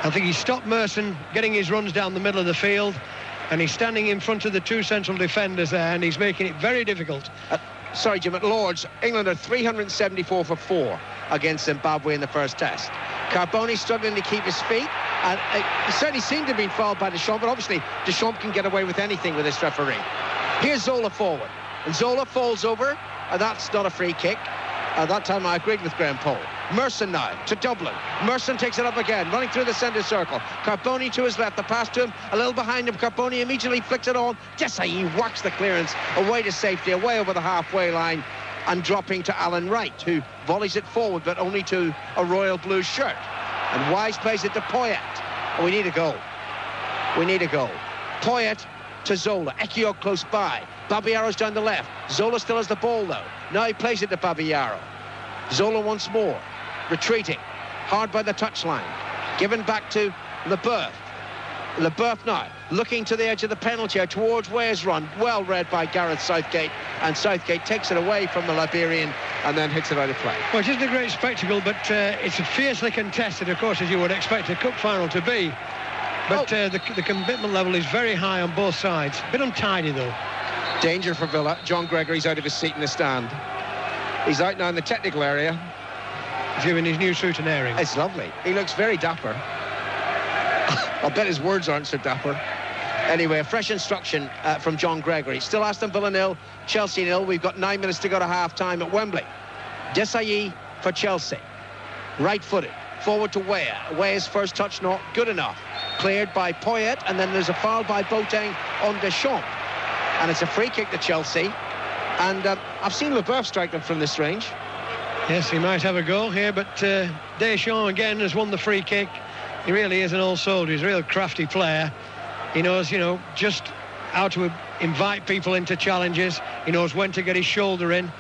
I think he stopped Merson getting his runs down the middle of the field, and he's standing in front of the two central defenders there, and he's making it very difficult. Sorry, Jim, at Lord's, England are 374 for 4 against Zimbabwe in the first test. Carboni struggling to keep his feet, and he certainly seemed to have been fouled by Deschamps, but obviously Deschamps can get away with anything with this referee. Here's Zola forward, and Zola falls over, and that's not a free kick. At that time I agreed with Graham Poll. Merson now to Dublin. Merson takes it up again, running through the centre circle. Carboni to his left, the pass to him, a little behind him. Carboni immediately flicks it on. Desailly whacks the clearance away to safety, away over the halfway line, and dropping to Alan Wright, who volleys it forward, but only to a royal blue shirt. And Wise plays it to Poyet. Oh, we need a goal. We need a goal. Poyet to Zola. Ekiog close by. Babayara's down the left. Zola still has the ball, though. Now he plays it to Babayaro. Zola once more. Retreating. Hard by the touchline. Given back to Leboeuf. Leboeuf now looking to the edge of the penalty area towards Weah's run. Well read by Gareth Southgate. And Southgate takes it away from the Liberian and then hits it out of play. Well, it isn't a great spectacle, but it's fiercely contested, of course, as you would expect a cup final to be. But the commitment level is very high on both sides. A bit untidy, though. Danger for Villa. John Gregory's out of his seat in the stand. He's out now in the technical area. He's giving his new suit an airing. It's lovely. He looks very dapper. I'll bet his words aren't so dapper. Anyway, a fresh instruction from John Gregory. Still Aston Villa 0, Chelsea 0. We've got 9 minutes to go to half-time at Wembley. Desailly for Chelsea. Right-footed. Forward to Weah. Weah's first touch not good enough. Cleared by Poyet, and then there's a foul by Boateng on Deschamps. And it's a free kick to Chelsea. And I've seen Leboeuf strike them from this range. Yes, he might have a go here, but Deschamps again has won the free kick. He really is an old soldier. He's a real crafty player. He knows, just how to invite people into challenges. He knows when to get his shoulder in.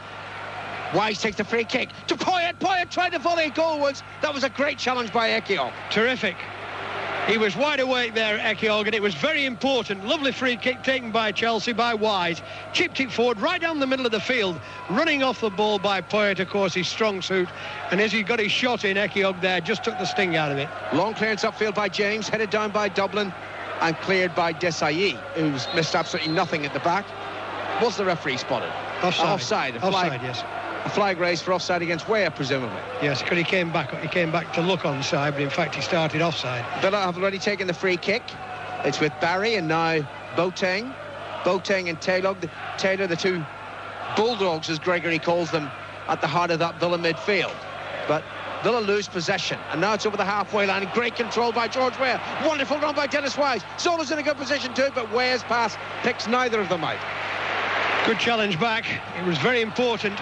Wise takes the free kick to Poyet. Poyet tried to volley goalwards. That was a great challenge by Ekiog. Terrific. He was wide awake there, Ekiog, and it was very important. Lovely free kick taken by Chelsea, by Wise. Chipped it forward, right down the middle of the field. Running off the ball by Poyet, of course, his strong suit. And as he got his shot in, Ekiog there just took the sting out of it. Long clearance upfield by James, headed down by Dublin, and cleared by Desailly, who's missed absolutely nothing at the back. What's the referee spotted? Offside. Offside, yes. A flag raised for offside against Weah, presumably. Yes, because he came back to look onside, but in fact he started offside. Villa have already taken the free kick. It's with Barry and now Boateng. Boateng and Taylor, the two bulldogs, as Gregory calls them, at the heart of that Villa midfield. But Villa lose possession, and now it's over the halfway line. Great control by George Weah. Wonderful run by Dennis Wise. Zola's in a good position too, but Weah's pass picks neither of them out. Good challenge back. It was very important.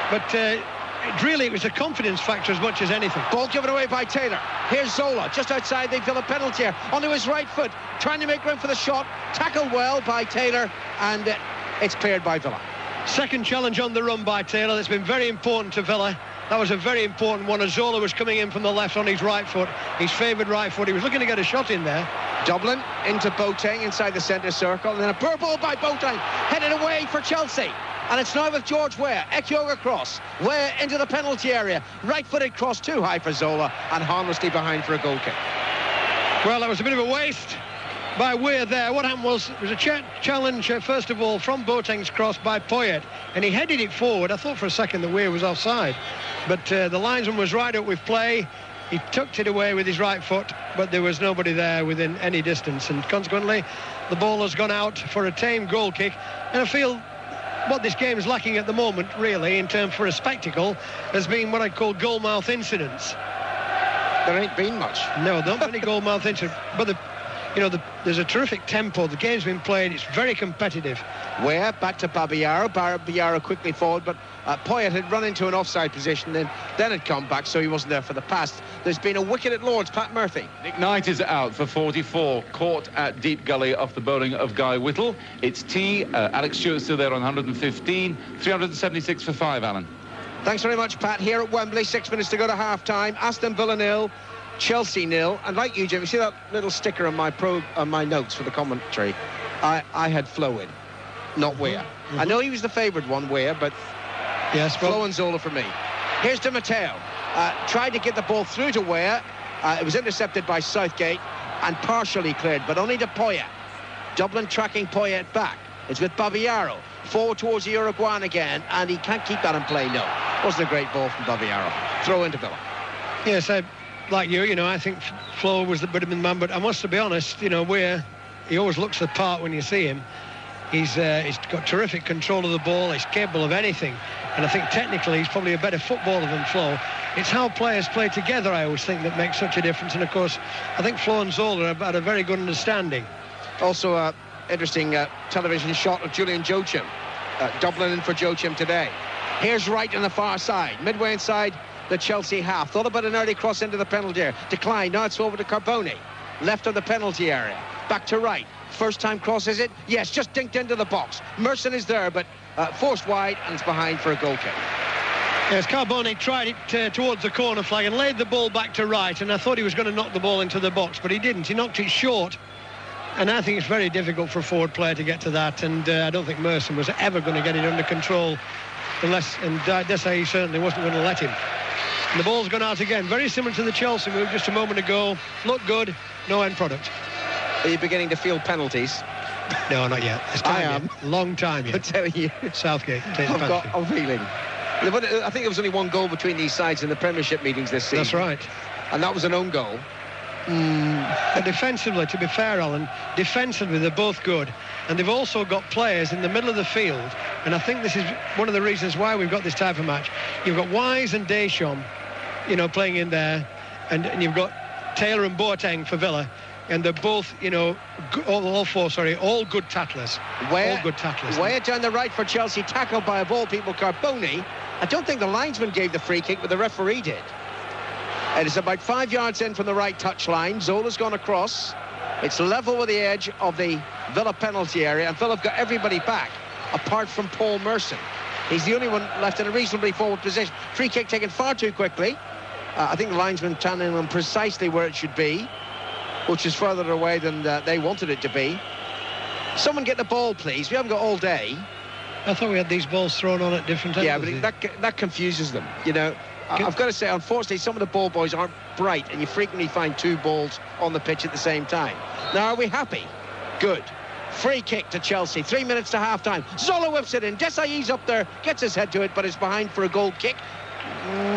But it was a confidence factor as much as anything. Ball given away by Taylor. Here's Zola, just outside the Villa penalty area, onto his right foot, trying to make room for the shot. Tackled well by Taylor, and it's cleared by Villa. Second challenge on the run by Taylor. That's been very important to Villa. That was a very important one, as Zola was coming in from the left on his right foot, his favoured right foot. He was looking to get a shot in there. Dublin into Boateng inside the centre circle, and then a poor ball by Boateng, headed away for Chelsea. And it's now with George Weah. Ekiog across. Weah into the penalty area. Right-footed cross too high for Zola, and harmlessly behind for a goal kick. Well, that was a bit of a waste by Weah there. What happened was, it was a challenge, first of all, from Boateng's cross by Poyet. And he headed it forward. I thought for a second that Weah was offside. But the linesman was right up with play. He tucked it away with his right foot, but there was nobody there within any distance. And consequently, the ball has gone out for a tame goal kick. And I feel what this game is lacking at the moment, really, in terms for a spectacle, has been what I call goalmouth incidents. There ain't been much. No, not many goalmouth incidents. But there's a terrific tempo. The game's been played. It's very competitive. Where back to Babayaro. Babayaro quickly forward, but Poyet had run into an offside position, then had come back, so he wasn't there for the pass. There's been a wicket at Lord's. Pat Murphy. Nick Knight is out for 44, caught at deep gully off the bowling of Guy Whittle. It's T. Alex Stewart still there on 115. 376 for 5, Alan. Thanks very much, Pat. Here at Wembley, 6 minutes to go to half-time. Aston Villa 0, Chelsea 0. And like you, Jim, you see that little sticker on my notes for the commentary? I had Flo in, not Weir. I know he was the favoured one, Weir, but yes, Flo and Zola for me. Here's Di Matteo. Tried to get the ball through to Weir. It was intercepted by Southgate and partially cleared, but only to Poyet. Dublin tracking Poyet back. It's with Babayaro. Forward towards the Uruguayan again, and he can't keep that in play, no. Wasn't a great ball from Babayaro. Throw into Villa. Yes, like you, I think Flo was the bit of the man, but I must be honest, Weir, he always looks the part when you see him. He's got terrific control of the ball. He's capable of anything. And I think technically he's probably a better footballer than Flo. It's how players play together, I always think, that makes such a difference. And, of course, I think Flo and Zola have had a very good understanding. Also, interesting television shot of Julian Joachim. Dublin in for Joachim today. Here's Wright on the far side. Midway inside the Chelsea half. Thought about an early cross into the penalty area. Decline. Now it's over to Carboni. Left of the penalty area. Back to Wright. First time cross, is it? Yes, just dinked into the box. Merson is there, but forced wide, and it's behind for a goal kick. Yes, Carboni tried it towards the corner flag and laid the ball back to Wright, and I thought he was going to knock the ball into the box, but he didn't. He knocked it short, and I think it's very difficult for a forward player to get to that, and I don't think Merson was ever going to get it under control unless, and Desai certainly wasn't going to let him. And the ball's gone out again, very similar to the Chelsea move just a moment ago. Looked good, no end product. Are you beginning to feel penalties? No, not yet. It's time I am. Yet. Long time yet. I'm telling you. Southgate takes I've got penalty. a feeling. I think there was only one goal between these sides in the Premiership meetings this season. That's right. And that was an own goal. And defensively, to be fair, Alan, defensively they're both good, and they've also got players in the middle of the field, and I think this is one of the reasons why we've got this type of match. You've got Wise and Deschamps, playing in there, and you've got Taylor and Boateng for Villa, and they're both, all good tacklers. All good tacklers. Way down the right for Chelsea, tackled by a ball people, Carboni. I don't think the linesman gave the free kick, but the referee did. It is about 5 yards in from the right touchline. Zola's gone across. It's level with the edge of the Villa penalty area, and Villa have got everybody back, apart from Paul Merson. He's the only one left in a reasonably forward position. Free kick taken far too quickly. I think the linesman turning them precisely where it should be, which is further away than they wanted it to be. Someone get the ball, please. We haven't got all day. I thought we had these balls thrown on at different angles. Yeah, but that confuses them, I've got to say, unfortunately, some of the ball boys aren't bright, and you frequently find two balls on the pitch at the same time. Now, are we happy? Good. Free kick to Chelsea. 3 minutes to half-time. Zola whips it in. Desai's up there, gets his head to it, but it's behind for a goal kick.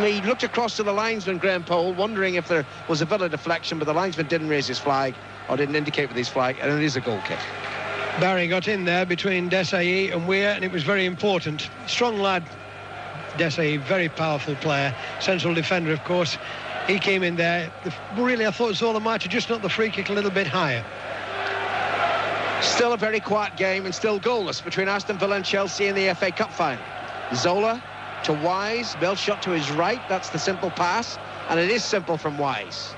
He looked across to the linesman, Graham Pole, wondering if there was a Villa deflection, but the linesman didn't raise his flag, or didn't indicate with his flag, and it is a goal kick. Barry got in there between Desai and Weir, and it was very important. Strong lad, Desai, very powerful player, central defender, of course. He came in there. Really, I thought Zola might have just knocked the free kick a little bit higher. Still a very quiet game and still goalless between Aston Villa and Chelsea in the FA Cup final. Zola to Wise, Melshot to his right. That's the simple pass, and it is simple from Wise.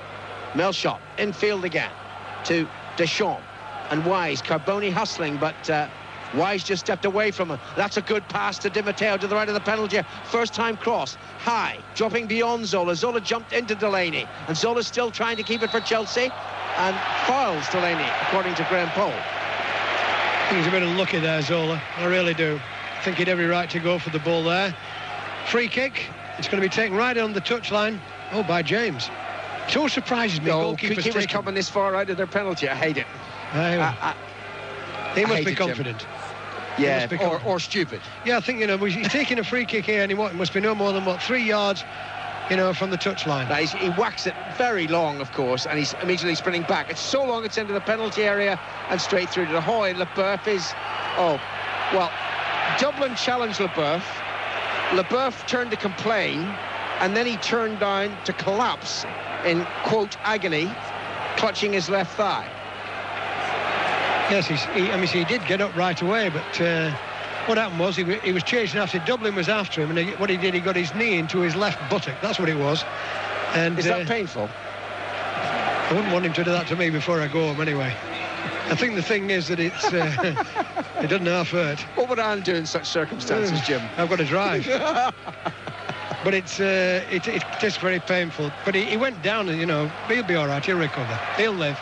Melshot infield again to Deschamps and Wise. Carboni hustling, but Wise just stepped away from him. That's a good pass to Di Matteo to the right of the penalty. First time cross, high, dropping beyond Zola. Zola jumped into Delaney, and Zola's still trying to keep it for Chelsea, and fouls Delaney, according to Graham Pole. I think he's a bit unlucky there, Zola. I really do. I think he'd every right to go for the ball there. Free kick. It's going to be taken right on the touchline. Oh, by James. It always surprises me. Goalkeepers coming this far out of their penalty. I hate it. He must be confident. Yeah, or stupid. Yeah, I think, he's taking a free kick here, and he must be no more than, 3 yards, from the touchline. He whacks it very long, of course, and he's immediately sprinting back. It's so long it's into the penalty area and straight through to the Hoy. Leboeuf is, Dublin challenged Leboeuf. Leboeuf turned to complain, and then he turned down to collapse in, quote, agony, clutching his left thigh. Yes, he did get up right away, but what happened was he was chasing after. Dublin was after him, and what he did, he got his knee into his left buttock. That's what it was. And is that painful? I wouldn't want him to do that to me before I go home anyway. I think the thing is that it's it doesn't half hurt. What would Anne do in such circumstances, Jim? I've got to drive. But it's just very painful. But he went down, and he'll be all right. He'll recover. He'll live.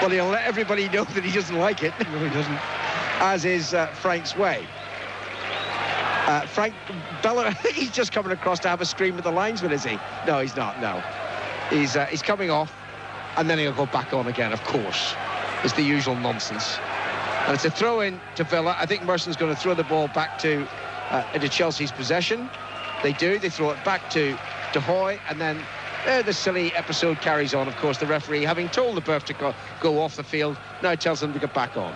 Well, he'll let everybody know that he doesn't like it. No, he doesn't. As is Frank's way. Frank Bella, I think he's just coming across to have a scream with the linesman, is he? No, he's not. No, he's coming off, and then he'll go back on again. Of course, it's the usual nonsense. And it's a throw in to Villa. I think Merson's going to throw the ball back into Chelsea's possession. They do. They throw it back to De Hoy, and then the silly episode carries on. Of course, the referee, having told Leboeuf to go off the field, now tells them to get back on.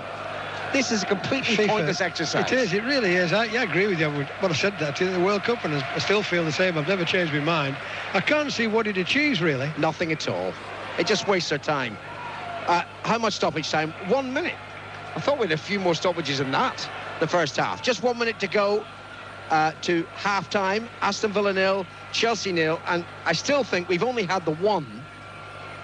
This is a completely pointless exercise. It is, it really is. I agree with you. What I said that to the World Cup, and I still feel the same. I've never changed my mind. I can't see what it achieves, really. Nothing at all. It just wastes their time. How much stoppage time? 1 minute. I thought we had a few more stoppages than that, the first half. Just 1 minute to go to half-time. Aston Villa 0, Chelsea 0, and I still think we've only had the one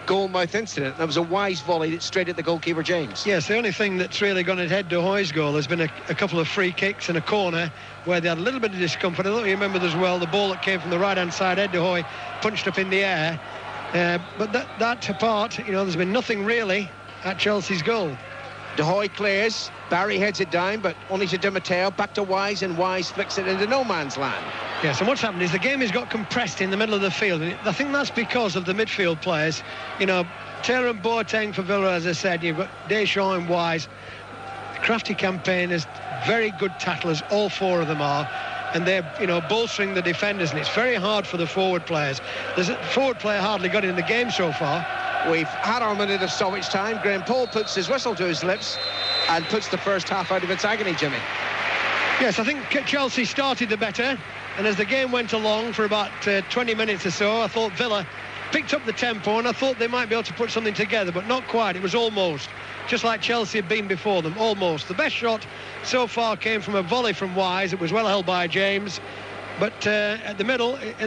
goal-mouth incident. That was a wise volley that's straight at the goalkeeper, James. Yes, the only thing that's really gone ahead De Hoy's goal has been a couple of free kicks and a corner where they had a little bit of discomfort. I don't remember as well the ball that came from the right-hand side. Ed De Hoy punched up in the air. But that apart, there's been nothing really at Chelsea's goal. De Hoy clears. Barry heads it down, but only to Di Matteo. Back to Wise, and Wise flicks it into no man's land. Yes, and what's happened is the game has got compressed in the middle of the field. And I think that's because of the midfield players. Taylor and Boateng for Villa, as I said. You've got Deschamps and Wise. Crafty campaigners, very good tacklers, all four of them are. And they're, bolstering the defenders. And it's very hard for the forward players. There's a forward player hardly got in the game so far. We've had our minute of stoppage time. Graham Paul puts his whistle to his lips and puts the first half out of its agony, Jimmy. Yes, I think Chelsea started the better, and as the game went along for about 20 minutes or so, I thought Villa picked up the tempo, and I thought they might be able to put something together, but not quite. It was almost, just like Chelsea had been before them, almost. The best shot so far came from a volley from Wise. It was well held by James, but at the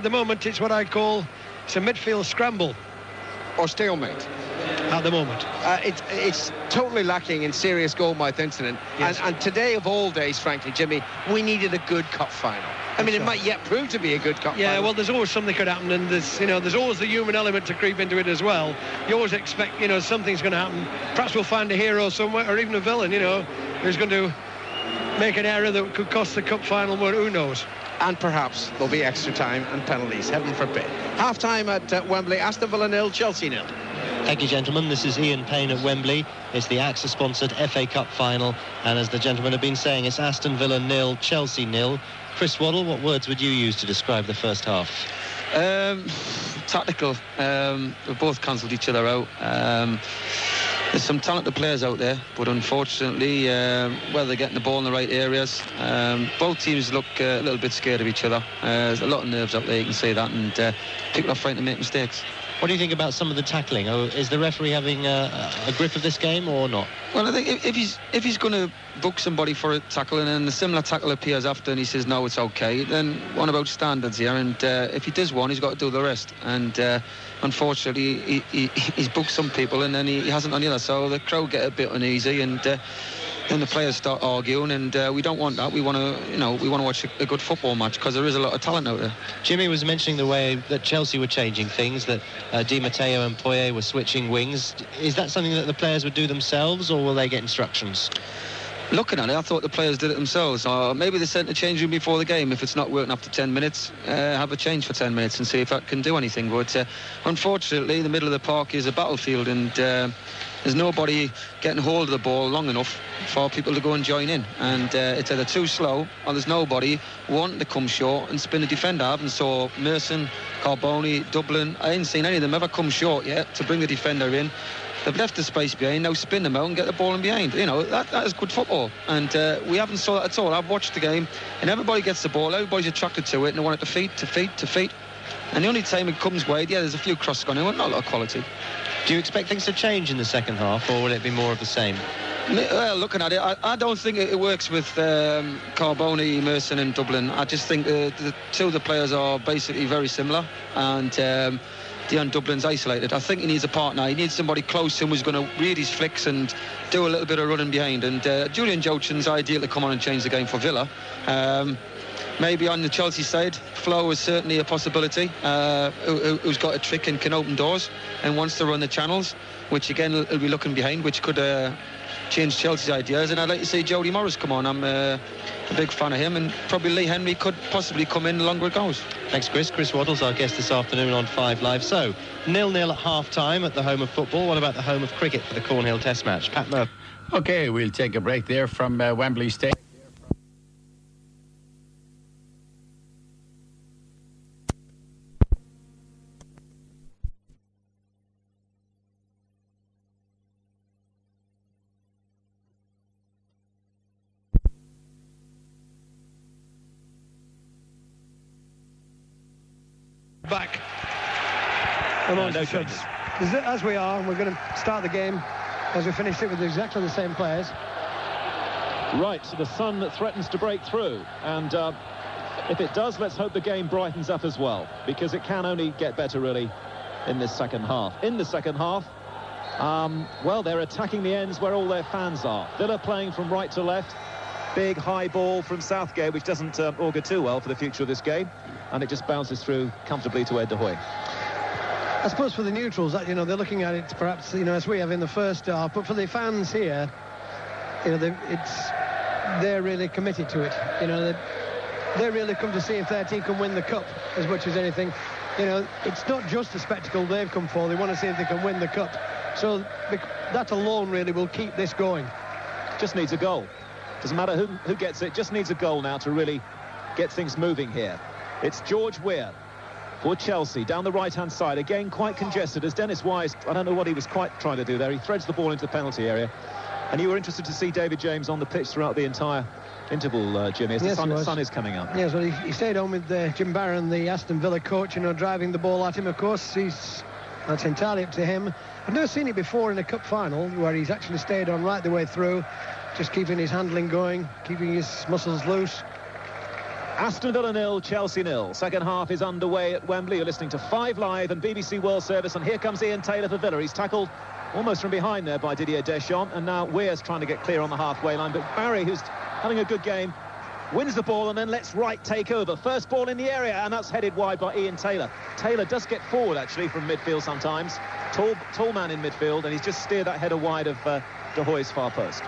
moment, it's what I call it's a midfield scramble. Or stalemate. At the moment. It's totally lacking in serious goal-mouth incident. Yes. And today of all days, frankly, Jimmy, we needed a good cup final. I mean, it might yet prove to be a good cup final. Yeah, well, there's always something could happen, and there's always the human element to creep into it as well. You always expect, something's going to happen. Perhaps we'll find a hero somewhere, or even a villain, who's going to make an error that could cost the cup final, but who knows. And perhaps there'll be extra time and penalties, heaven forbid. Half-time at Wembley, Aston Villa 0, Chelsea 0. Thank you, gentlemen. This is Ian Payne at Wembley. It's the AXA-sponsored FA Cup final, and as the gentlemen have been saying, it's Aston Villa 0, Chelsea 0. Chris Waddle, what words would you use to describe the first half? Tactical. We both cancelled each other out. There's some talented players out there, but unfortunately, whether they're getting the ball in the right areas, both teams look a little bit scared of each other. There's a lot of nerves out there, you can see that, and people are frightened to make mistakes. What do you think about some of the tackling? Is the referee having a grip of this game or not? Well, I think if he's going to book somebody for a tackle and a similar tackle appears after and he says no, it's okay, then what about standards here? And if he does one, he's got to do the rest. And unfortunately, he's booked some people and then he hasn't on the other. So the crowd get a bit uneasy and then the players start arguing, and we don't want that. We want to, watch a good football match because there is a lot of talent out there. Jimmy was mentioning the way that Chelsea were changing things, that Di Matteo and Poyet were switching wings. Is that something that the players would do themselves, or will they get instructions? Looking at it, I thought the players did it themselves. Or maybe they sent a change room before the game. If it's not working after 10 minutes, have a change for 10 minutes and see if that can do anything. But unfortunately, the middle of the park is a battlefield, and there's nobody getting hold of the ball long enough for people to go and join in. And it's either too slow or there's nobody wanting to come short and spin a defender. I haven't saw Merson, Carboni, Dublin. I ain't seen any of them ever come short yet to bring the defender in. They've left the space behind, now spin them out and get the ball in behind. You know, that is good football. And we haven't saw that at all. I've watched the game, and everybody gets the ball, everybody's attracted to it, and they want it to feet. And the only time it comes wide, yeah, there's a few crosses gone in, but not a lot of quality. Do you expect things to change in the second half, or will it be more of the same? Well, looking at it, I don't think it works with Carboni, Merson and Dublin. I just think the two of the players are basically very similar, and Dion Dublin's isolated. I think he needs a partner. He needs somebody close to him who's going to read his flicks and do a little bit of running behind. And Julian Jochen's ideal to come on and change the game for Villa. Maybe on the Chelsea side, Flo is certainly a possibility, who's got a trick and can open doors and wants to run the channels, which again will be looking behind, which could change Chelsea's ideas. And I'd like to see Jody Morris come on. I'm a big fan of him, and probably Lee Henry could possibly come in the longer it goes. Thanks, Chris. Chris Waddle's our guest this afternoon on 5 Live. So, 0-0 at half-time at the home of football. What about the home of cricket for the Cornhill Test match? Pat Murphy. OK, we'll take a break there from Wembley Stadium. Back among no changes. As we are, we're going to start the game as we finished it with exactly the same players. Right, so the sun that threatens to break through, and if it does, let's hope the game brightens up as well, because it can only get better really in this second half. In the second half, well, they're attacking the ends where all their fans are. Villa playing from right to left. Big high ball from Southgate, which doesn't augur too well for the future of this game, and it just bounces through comfortably to Ed de Hoy. I suppose for the neutrals, that, you know, they're looking at it perhaps, you know, as we have in the first half, but for the fans here, you know, they're really committed to it. You know, they really come to see if their team can win the cup as much as anything. You know, it's not just a spectacle they've come for. They want to see if they can win the cup. So that alone really will keep this going. Just needs a goal. Doesn't matter who gets it, just needs a goal now to really get things moving here. It's George Weah for Chelsea down the right-hand side, again quite congested as Dennis Wise, I don't know what he was quite trying to do there. He threads the ball into the penalty area, and you were interested to see David James on the pitch throughout the entire interval, Jimmy, as the sun is coming up. Yes, well, he stayed on with Jim Barron, the Aston Villa coach, you know, driving the ball at him. Of course, that's entirely up to him. I've never seen it before in a cup final where he's actually stayed on right the way through, just keeping his handling going, keeping his muscles loose. Aston Villa 0, Chelsea 0. Second half is underway at Wembley. You're listening to 5 Live and BBC World Service, and here comes Ian Taylor for Villa. He's tackled almost from behind there by Didier Deschamps, and now Weah's trying to get clear on the halfway line, but Barry, who's having a good game, wins the ball and then lets Wright take over. First ball in the area, and that's headed wide by Ian Taylor. Taylor does get forward actually from midfield sometimes. Tall man in midfield, and he's just steered that header wide of de Hoy's far post.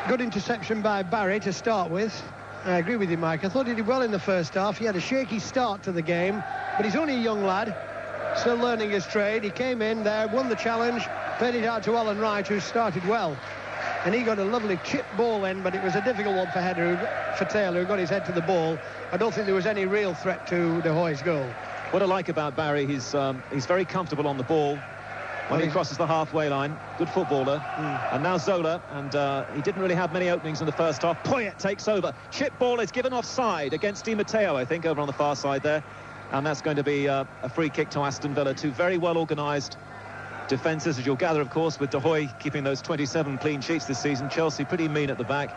Good interception by Barry to start with. I agree with you, Mike. I thought he did well in the first half. He had a shaky start to the game, but he's only a young lad, still learning his trade. He came in there, won the challenge, played it out to Alan Wright, who started well. And he got a lovely chip ball in, but it was a difficult one for Taylor, who got his head to the ball. I don't think there was any real threat to de Hoy's goal. What I like about Barry, he's very comfortable on the ball when he crosses the halfway line. Good footballer. And now Zola, and he didn't really have many openings in the first half. Poyet takes over. Chip ball is given offside against Di Matteo, I think, over on the far side there. And that's going to be a free kick to Aston Villa. Two very well organised defences, as you'll gather, of course, with de Hoy keeping those 27 clean sheets this season. Chelsea pretty mean at the back.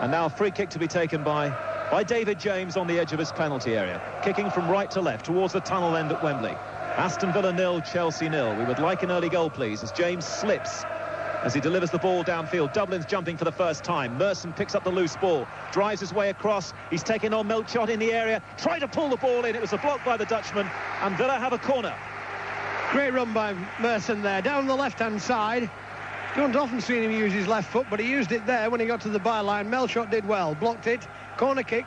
And now a free kick to be taken by David James on the edge of his penalty area. Kicking from right to left towards the tunnel end at Wembley. Aston Villa 0, Chelsea 0. We would like an early goal, please, as James slips as he delivers the ball downfield. Dublin's jumping for the first time. Merson picks up the loose ball, drives his way across. He's taking on Melchot in the area, tried to pull the ball in. It was a block by the Dutchman, and Villa have a corner. Great run by Merson there, down the left-hand side. Don't often see him use his left foot, but he used it there when he got to the byline. Melchot did well, blocked it, corner kick.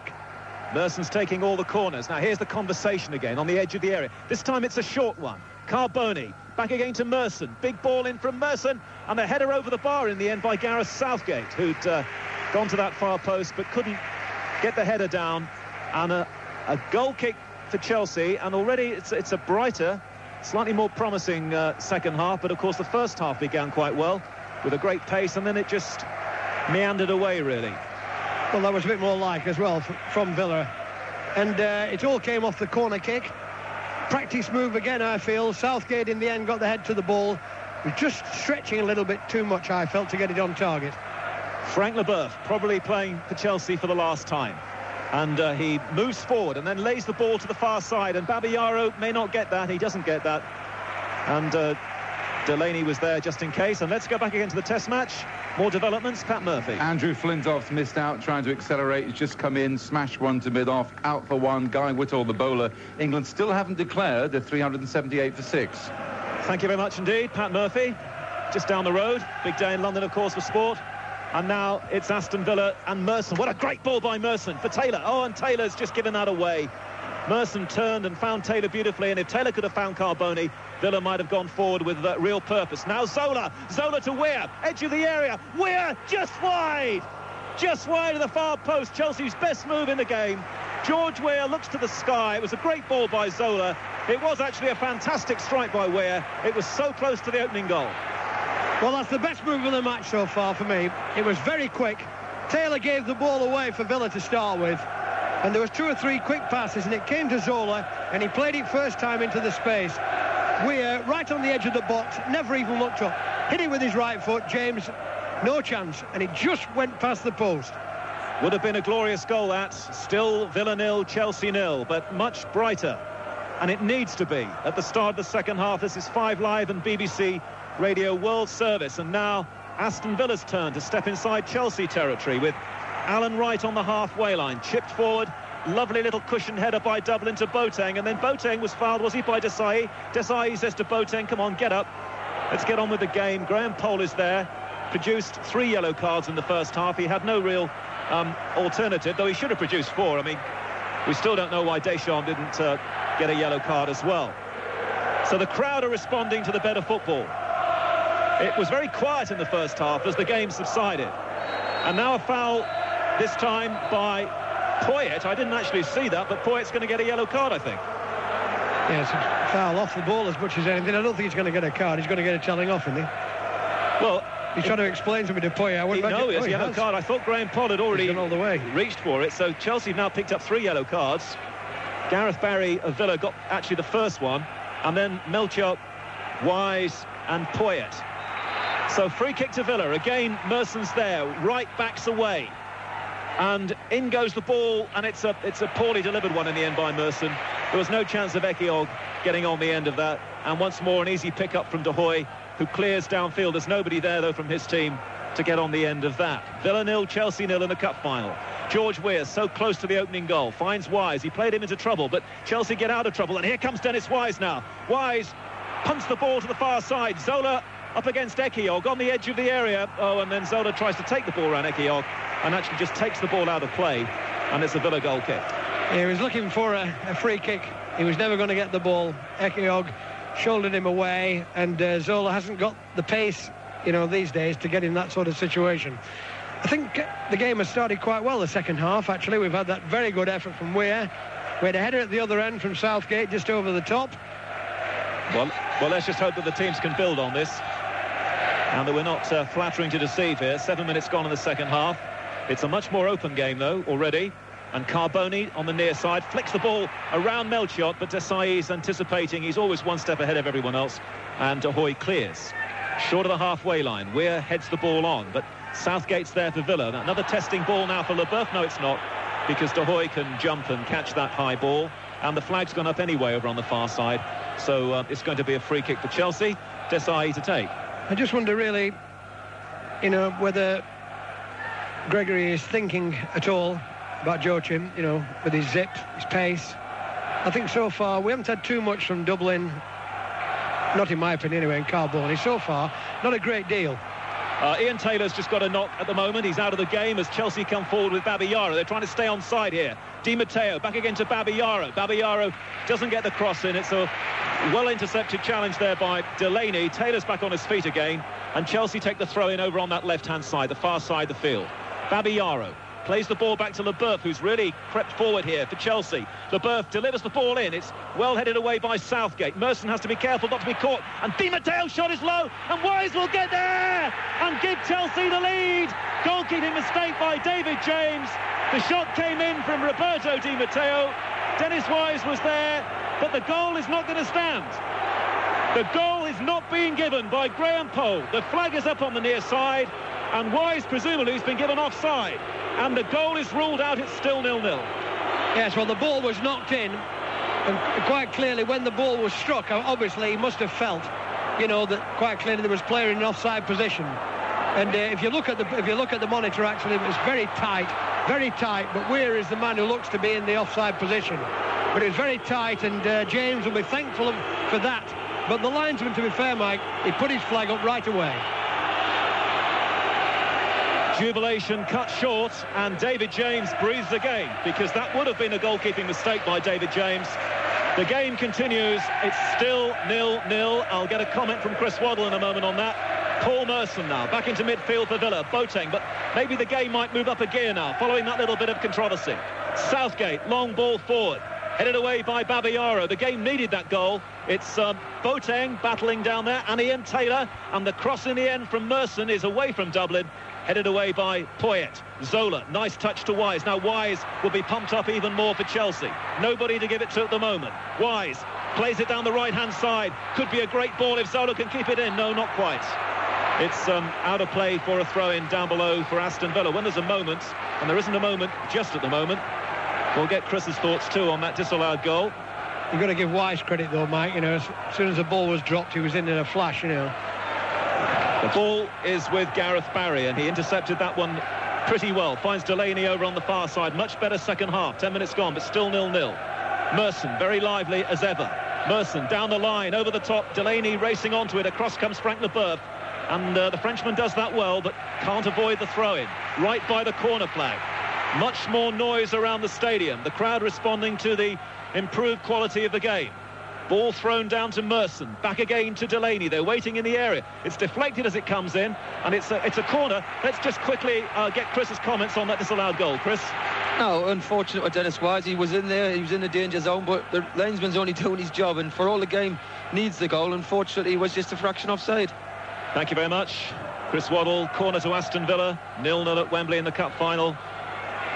Merson's taking all the corners. Now here's the conversation again on the edge of the area. This time it's a short one. Carboni back again to Merson. Big ball in from Merson, and a header over the bar in the end by Gareth Southgate, who'd gone to that far post but couldn't get the header down. And a goal kick for Chelsea, and already it's a brighter slightly more promising second half, but of course the first half began quite well with a great pace, and then it just meandered away, really. Well, that was a bit more like as well from Villa. And it all came off the corner kick. Practice move again, I feel. Southgate in the end got the head to the ball. Was just stretching a little bit too much, I felt, to get it on target. Frank Leboeuf probably playing for Chelsea for the last time. And he moves forward and then lays the ball to the far side. And Babayaro may not get that. He doesn't get that. And Delaney was there just in case. And let's go back again to the test match. More developments, Pat Murphy. Andrew Flintoff's missed out, trying to accelerate. He's just come in, smashed one to mid-off, out for one. Guy Whittle, the bowler. England still haven't declared. They're 378 for 6. Thank you very much indeed, Pat Murphy. Just down the road. Big day in London, of course, for sport. And now it's Aston Villa and Merson. What a great ball by Merson for Taylor. Oh, and Taylor's just given that away. Merson turned and found Taylor beautifully, and if Taylor could have found Carboni, Villa might have gone forward with real purpose. Now Zola to Weir, edge of the area. Weir just wide of the far post. Chelsea's best move in the game. George Weir looks to the sky. It was a great ball by Zola. It was actually a fantastic strike by Weir. It was so close to the opening goal. Well, that's the best move of the match so far for me. It was very quick. Taylor gave the ball away for Villa to start with. And there was 2 or 3 quick passes, and it came to Zola, and he played it first time into the space. Weir, right on the edge of the box, never even looked up. Hit it with his right foot. James, no chance, and it just went past the post. Would have been a glorious goal, that. Still Villa 0, Chelsea 0, but much brighter. And it needs to be at the start of the second half. This is 5 Live and BBC Radio World Service. And now Aston Villa's turn to step inside Chelsea territory with Alan Wright on the halfway line, chipped forward, lovely little cushion header by Dublin to Boateng, and then Boateng was fouled, was he, by Desai? Desai says to Boateng, come on, get up, let's get on with the game. Graham Poll is there, produced 3 yellow cards in the first half. He had no real alternative, though he should have produced 4. I mean, we still don't know why Deschamps didn't get a yellow card as well. So the crowd are responding to the better football. It was very quiet in the first half as the game subsided, and now a foul this time by Poyet. I didn't actually see that, but Poyet's going to get a yellow card, I think. Yes, a foul off the ball as much as anything. I don't think he's going to get a card. He's going to get a telling off, isn't he? Well, he's trying to explain something to Poyet. No, it's a yellow card. I thought Graham Poll had already all the way reached for it. So Chelsea have now picked up 3 yellow cards. Gareth Barry of Villa got actually the first one, and then Melchior, Wise and Poyet. So free kick to Villa. Again, Merson's there. Right backs away. And in goes the ball, and it's a poorly delivered one in the end by Merson. There was no chance of Ekiog getting on the end of that. And once more, an easy pick-up from De Hoy, who clears downfield. There's nobody there, though, from his team to get on the end of that. Villa 0, Chelsea 0 in the cup final. George Weir, so close to the opening goal, finds Wise. He played him into trouble, but Chelsea get out of trouble. And here comes Dennis Wise now. Wise punts the ball to the far side. Zola up against Ekiog on the edge of the area. Oh, and then Zola tries to take the ball around Ekiog and actually just takes the ball out of play, and it's a Villa goal kick. He was looking for a free kick. He was never going to get the ball. Ekiog shouldered him away, and Zola hasn't got the pace, you know, these days to get in that sort of situation. I think the game has started quite well the second half, actually. We've had that very good effort from Weir. We had a header at the other end from Southgate, just over the top. Well, let's just hope that the teams can build on this, and that we're not flattering to deceive here. 7 minutes gone in the second half. It's a much more open game, though, already. And Carboni on the near side flicks the ball around Melchior, but Desai is anticipating. He's always one step ahead of everyone else. And De Hoy clears. Short of the halfway line. Weir heads the ball on, but Southgate's there for Villa. Another testing ball now for Leboeuf. No, it's not, because De Hoy can jump and catch that high ball. And the flag's gone up anyway over on the far side. So it's going to be a free kick for Chelsea. Desai to take. I just wonder, really, you know, whether Gregory is thinking at all about Joachim, you know, with his zip, his pace. I think so far we haven't had too much from Dublin, not in my opinion anyway, in Carboni. So far, not a great deal. Ian Taylor's just got a knock at the moment. He's out of the game as Chelsea come forward with Babayaro. They're trying to stay on side here. Di Matteo back again to Babayaro. Babayaro doesn't get the cross in. It's a well-intercepted challenge there by Delaney. Taylor's back on his feet again, and Chelsea take the throw-in over on that left-hand side, the far side of the field. Babayaro plays the ball back to Leboeuf, who's really crept forward here for Chelsea. Leboeuf delivers the ball in. It's well headed away by Southgate. Merson has to be careful not to be caught. And Di Matteo's shot is low, and Wise will get there and give Chelsea the lead. Goalkeeping mistake by David James. The shot came in from Roberto Di Matteo. Dennis Wise was there, but the goal is not going to stand. The goal is not being given by Graham Poll. The flag is up on the near side, and Wise presumably has been given offside. And the goal is ruled out. It's still 0-0. Yes, well, the ball was knocked in, and quite clearly when the ball was struck, obviously he must have felt, you know, that quite clearly there was player in an offside position. And if you look at the monitor, actually it was very tight. But Weir is the man who looks to be in the offside position. But it was very tight, and James will be thankful for that. But the linesman, to be fair, Mike, he put his flag up right away. Jubilation cut short, and David James breathes again, because that would have been a goalkeeping mistake by David James. The game continues. It's still 0-0. I'll get a comment from Chris Waddle in a moment on that. Paul Merson now back into midfield for Villa. Boateng, but maybe the game might move up a gear now following that little bit of controversy. Southgate, long ball forward, headed away by Babayaro. The game needed that goal. It's Boateng battling down there, and Ian Taylor, and the cross in the end from Merson is away from Dublin, headed away by Poyet. Zola, nice touch to Wise. Now Wise will be pumped up even more for Chelsea. Nobody to give it to at the moment. Wise plays it down the right-hand side. Could be a great ball if Zola can keep it in. No, not quite. It's out of play for a throw-in down below for Aston Villa. When there's a moment, and there isn't a moment just at the moment, we'll get Chris's thoughts too on that disallowed goal. You've got to give Wise credit though, Mike. You know, as soon as the ball was dropped, he was in a flash, you know. The ball is with Gareth Barry, and he intercepted that one pretty well. Finds Delaney over on the far side. Much better second half. 10 minutes gone, but still 0-0. Merson, very lively as ever. Merson down the line, over the top. Delaney racing onto it. Across comes Frank Leboeuf. And the Frenchman does that well, but can't avoid the throw-in. Right by the corner flag. Much more noise around the stadium. The crowd responding to the improved quality of the game. Ball thrown down to Merson. Back again to Delaney. They're waiting in the area. It's deflected as it comes in, and it's a corner. Let's just quickly get Chris's comments on that disallowed goal. Chris? No, unfortunate with Dennis Wise. He was in there. He was in the danger zone, but the linesman's only doing his job, and for all the game needs the goal. Unfortunately, he was just a fraction offside. Thank you very much. Chris Waddle, corner to Aston Villa. 0-0 at Wembley in the Cup final.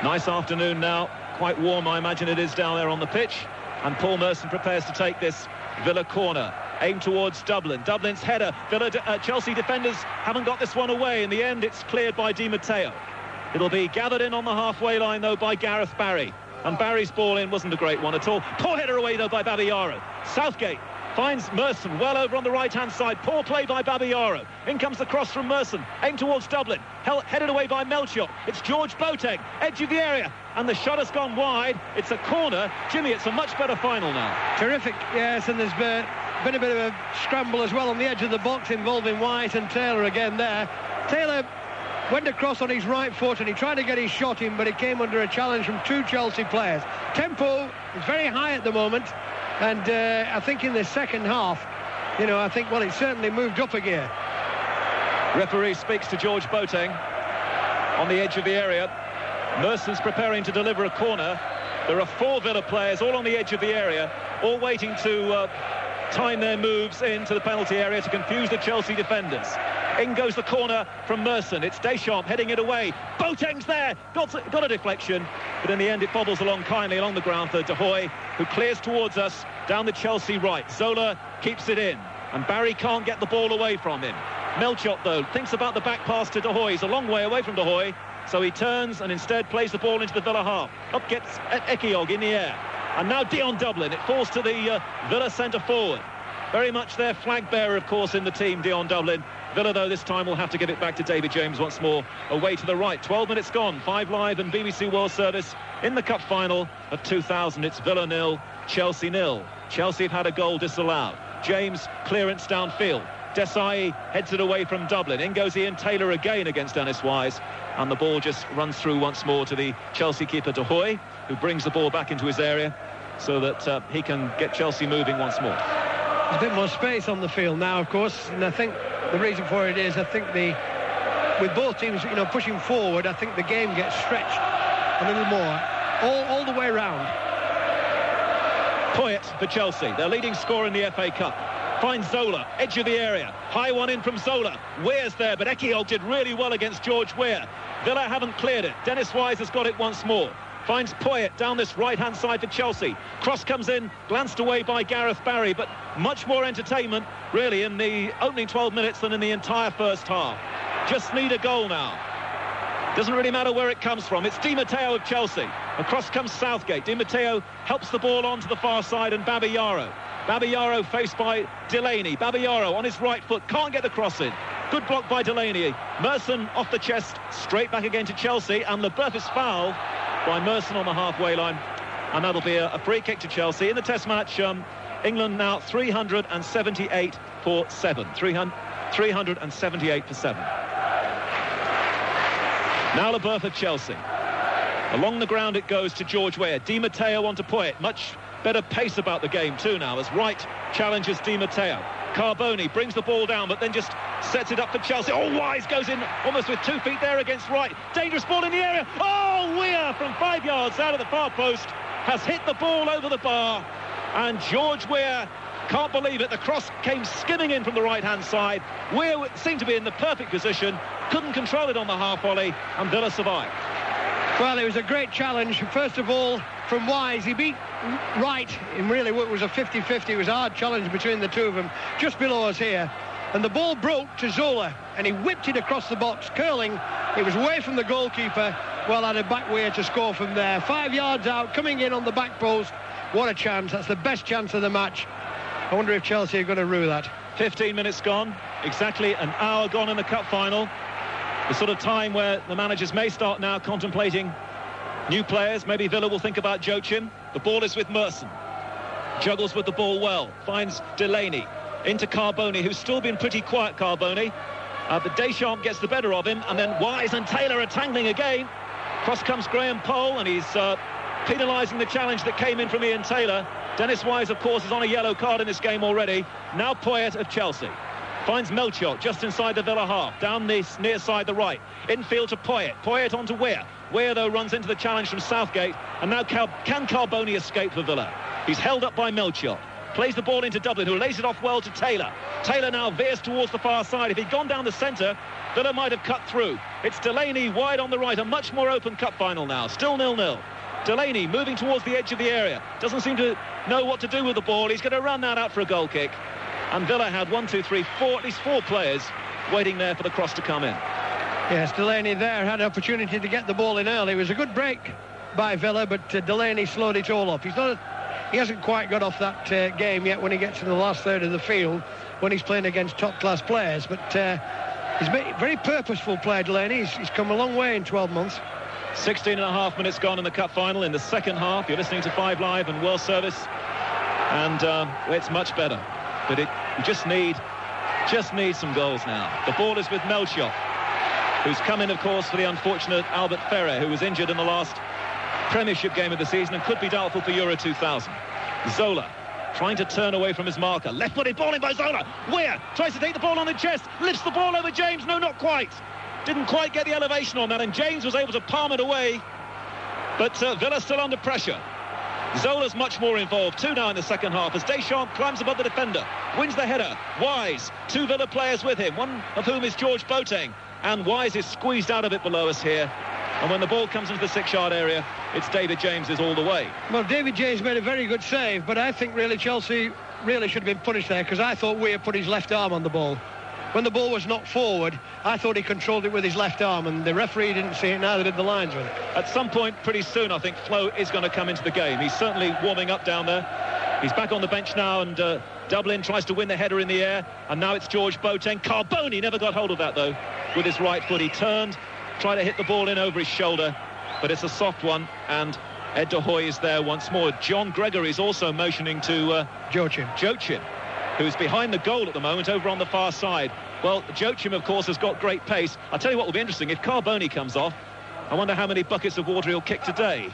Nice afternoon now. Quite warm, I imagine it is down there on the pitch. And Paul Merson prepares to take this Villa corner. Aimed towards Dublin. Dublin's header. Chelsea defenders haven't got this one away. In the end, it's cleared by Di Matteo. It'll be gathered in on the halfway line, though, by Gareth Barry. And Barry's ball in wasn't a great one at all. Poor header away, though, by Babayaro. Southgate finds Merson well over on the right-hand side. Poor play by Babayaro. In comes the cross from Merson. Aimed towards Dublin. Headed away by Melchior. It's George Boateng. Edge of the area. And the shot has gone wide. It's a corner. Jimmy, it's a much better final now. Terrific, yes, and there's been a bit of a scramble as well on the edge of the box involving White and Taylor again there. Taylor went across on his right foot and he tried to get his shot in, but it came under a challenge from two Chelsea players. Tempo is very high at the moment, and I think in the second half, you know, I think, well, it certainly moved up a gear. Referee speaks to George Boateng on the edge of the area. Merson's preparing to deliver a corner. There are 4 Villa players all on the edge of the area, all waiting to time their moves into the penalty area to confuse the Chelsea defenders. In goes the corner from Merson. It's Deschamps heading it away. Boateng's there. Got a deflection, but in the end it bobbles along kindly along the ground for De Hoy, who clears towards us down the Chelsea right. Zola keeps it in, and Barry can't get the ball away from him. Melchior, though, thinks about the back pass to De Hoy. He's a long way away from De Hoy, so he turns and instead plays the ball into the Villa half. Up gets Ekiog in the air. And now Dion Dublin. It falls to the Villa centre forward. Very much their flag bearer, of course, in the team, Dion Dublin. Villa, though, this time will have to give it back to David James once more. Away to the right. 12 minutes gone. 5 Live and BBC World Service in the Cup final of 2000. It's Villa 0, Chelsea 0. Chelsea have had a goal disallowed. James clearance downfield. Desai heads it away from Dublin. In goes Ian Taylor again against Dennis Wise. And the ball just runs through once more to the Chelsea keeper De Hoy, who brings the ball back into his area so that he can get Chelsea moving once more. There's a bit more space on the field now, of course, and I think the reason for it is, I think with both teams, you know, pushing forward, I think the game gets stretched a little more, all the way round. Poyet for Chelsea, their leading scorer in the FA Cup. Finds Zola, edge of the area. High one in from Zola. Weir's there, but Ekiol did really well against George Weir. Villa haven't cleared it. Dennis Wise has got it once more. Finds Poyet down this right-hand side for Chelsea. Cross comes in, glanced away by Gareth Barry, but much more entertainment, really, in the opening 12 minutes than in the entire first half. Just need a goal now. Doesn't really matter where it comes from. It's Di Matteo of Chelsea. Across comes Southgate. Di Matteo helps the ball on to the far side, and Babayaro. Babayaro faced by Delaney. Babayaro on his right foot, can't get the cross in. Good block by Delaney. Merson off the chest, straight back again to Chelsea, and Leboeuf is fouled by Merson on the halfway line, and that'll be a free kick to Chelsea. In the test match, England now 378 for 7. 378 for 7. Now Leboeuf at Chelsea. Along the ground it goes to George Weir. Di Matteo onto Poyet. Much better pace about the game too now as Wright challenges Di Matteo. Carboni brings the ball down but then just sets it up for Chelsea. Oh, Wise goes in almost with 2 feet there against Wright. Dangerous ball in the area. Oh, Weir from 5 yards out of the far post has hit the ball over the bar, and George Weir can't believe it. The cross came skimming in from the right-hand side. Weir seemed to be in the perfect position, couldn't control it on the half volley, and Villa survived. Well, it was a great challenge. First of all, from Wise, he beat Wright in really what was a 50-50. It was a hard challenge between the two of them, just below us here. And the ball broke to Zola, and he whipped it across the box, curling. It was away from the goalkeeper. Well, had a back Weir to score from there. 5 yards out, coming in on the back post. What a chance. That's the best chance of the match. I wonder if Chelsea are going to rue that. 15 minutes gone, exactly an hour gone in the cup final. The sort of time where the managers may start now contemplating new players. Maybe Villa will think about Joachim. The ball is with Merson. Juggles with the ball well. Finds Delaney. Into Carboni, who's still been pretty quiet, Carboni. But Deschamps gets the better of him. And then Wise and Taylor are tangling again. Cross comes Graham Poll, and he's penalising the challenge that came in from Ian Taylor. Dennis Wise, of course, is on a yellow card in this game already. Now Poyet of Chelsea. Finds Melchiot just inside the Villa half, down this near side the right. Infield to Poyet. Poyet onto Weir. Weir, though, runs into the challenge from Southgate. And now can Carboni escape for Villa? He's held up by Melchiot. Plays the ball into Dublin, who lays it off well to Taylor. Taylor now veers towards the far side. If he'd gone down the centre, Villa might have cut through. It's Delaney wide on the right. A much more open cup final now. Still 0-0. Delaney moving towards the edge of the area. Doesn't seem to know what to do with the ball. He's going to run that out for a goal kick. And Villa had 1, 2, 3, 4, at least 4 players waiting there for the cross to come in. Yes, Delaney there had an opportunity to get the ball in early. It was a good break by Villa, but Delaney slowed it all up. He hasn't quite got off that game yet when he gets to the last third of the field, when he's playing against top-class players. But he's a very purposeful player, Delaney. He's come a long way in 12 months. 16 and a half minutes gone in the cup final. In the second half, you're listening to 5 Live and World Service, and it's much better. But you just need some goals now. The ball is with Melchiot, who's come in, of course, for the unfortunate Albert Ferrer, who was injured in the last Premiership game of the season and could be doubtful for Euro 2000. Zola trying to turn away from his marker. Left-footed ball in by Zola. Weir tries to take the ball on the chest, lifts the ball over James. No, not quite. Didn't quite get the elevation on that, and James was able to palm it away. But Villa still under pressure. Zola's much more involved, too, now in the second half, as Deschamps climbs above the defender, wins the header. Wise, 2 Villa players with him, one of whom is George Boateng, and Wise is squeezed out of it below us here. And when the ball comes into the 6-yard area, it's David James's all the way. Well, David James made a very good save, but I think really Chelsea really should have been punished there, because I thought Weir put his left arm on the ball. When the ball was knocked forward, I thought he controlled it with his left arm, and the referee didn't see it, neither did the linesman. At some point pretty soon, I think Flo is going to come into the game. He's certainly warming up down there. He's back on the bench now, and Dublin tries to win the header in the air, and now it's George Boateng. Carboni never got hold of that, though, with his right foot. He turned, tried to hit the ball in over his shoulder, but it's a soft one, and Ed de Hoy is there once more. John Gregory's also motioning to Joachim, who's behind the goal at the moment over on the far side. Well, Joachim, of course, has got great pace. I'll tell you what will be interesting. If Carboni comes off, I wonder how many buckets of water he'll kick today,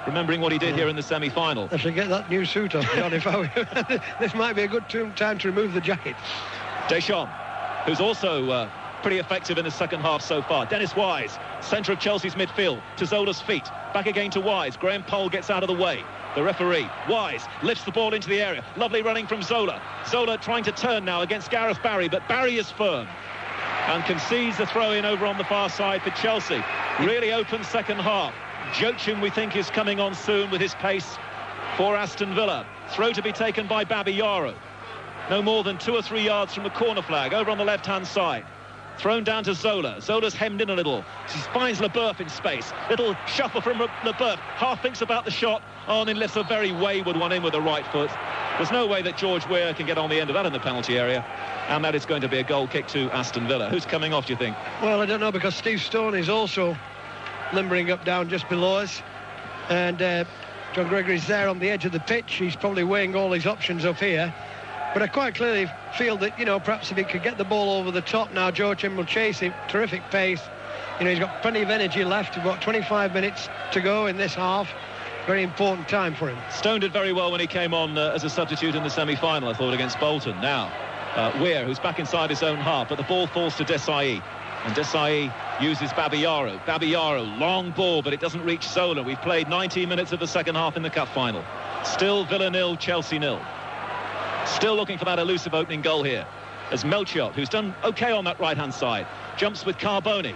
remembering what he did here in the semi-final. I should get that new suit off, John, if I were. This might be a good time to remove the jacket. Deschamps, who's also pretty effective in the second half so far. Dennis Wise, centre of Chelsea's midfield, to Zola's feet. Back again to Wise. Graham Poll gets out of the way. The referee, Wise, lifts the ball into the area. Lovely running from Zola. Zola trying to turn now against Gareth Barry, but Barry is firm and concedes the throw-in over on the far side for Chelsea. Really open second half. Joachim, we think, is coming on soon with his pace for Aston Villa. Throw to be taken by Babayaro. No more than 2 or 3 yards from the corner flag, over on the left-hand side. Thrown down to Zola. Zola's hemmed in a little. She finds Leboeuf in space. Little shuffle from Leboeuf. Half thinks about the shot. Oh, and then lifts a very wayward one in with the right foot. There's no way that George Weah can get on the end of that in the penalty area. And that is going to be a goal kick to Aston Villa. Who's coming off, do you think? Well, I don't know, because Steve Stone is also limbering up down just below us. And John Gregory's there on the edge of the pitch. He's probably weighing all his options up here. But I quite clearly feel that, you know, perhaps if he could get the ball over the top now, Joachim will chase him. Terrific pace. You know, he's got plenty of energy left. About 25 minutes to go in this half. Very important time for him. Stone did very well when he came on as a substitute in the semi-final, I thought, against Bolton. Now, Weir, who's back inside his own half, but the ball falls to Desai. And Desai uses Babayaro. Babayaro, long ball, but it doesn't reach Zola. We've played 19 minutes of the second half in the cup final. Still Villa 0, Chelsea 0. Still looking for that elusive opening goal here, as Melchiot, who's done OK on that right-hand side, jumps with Carboni.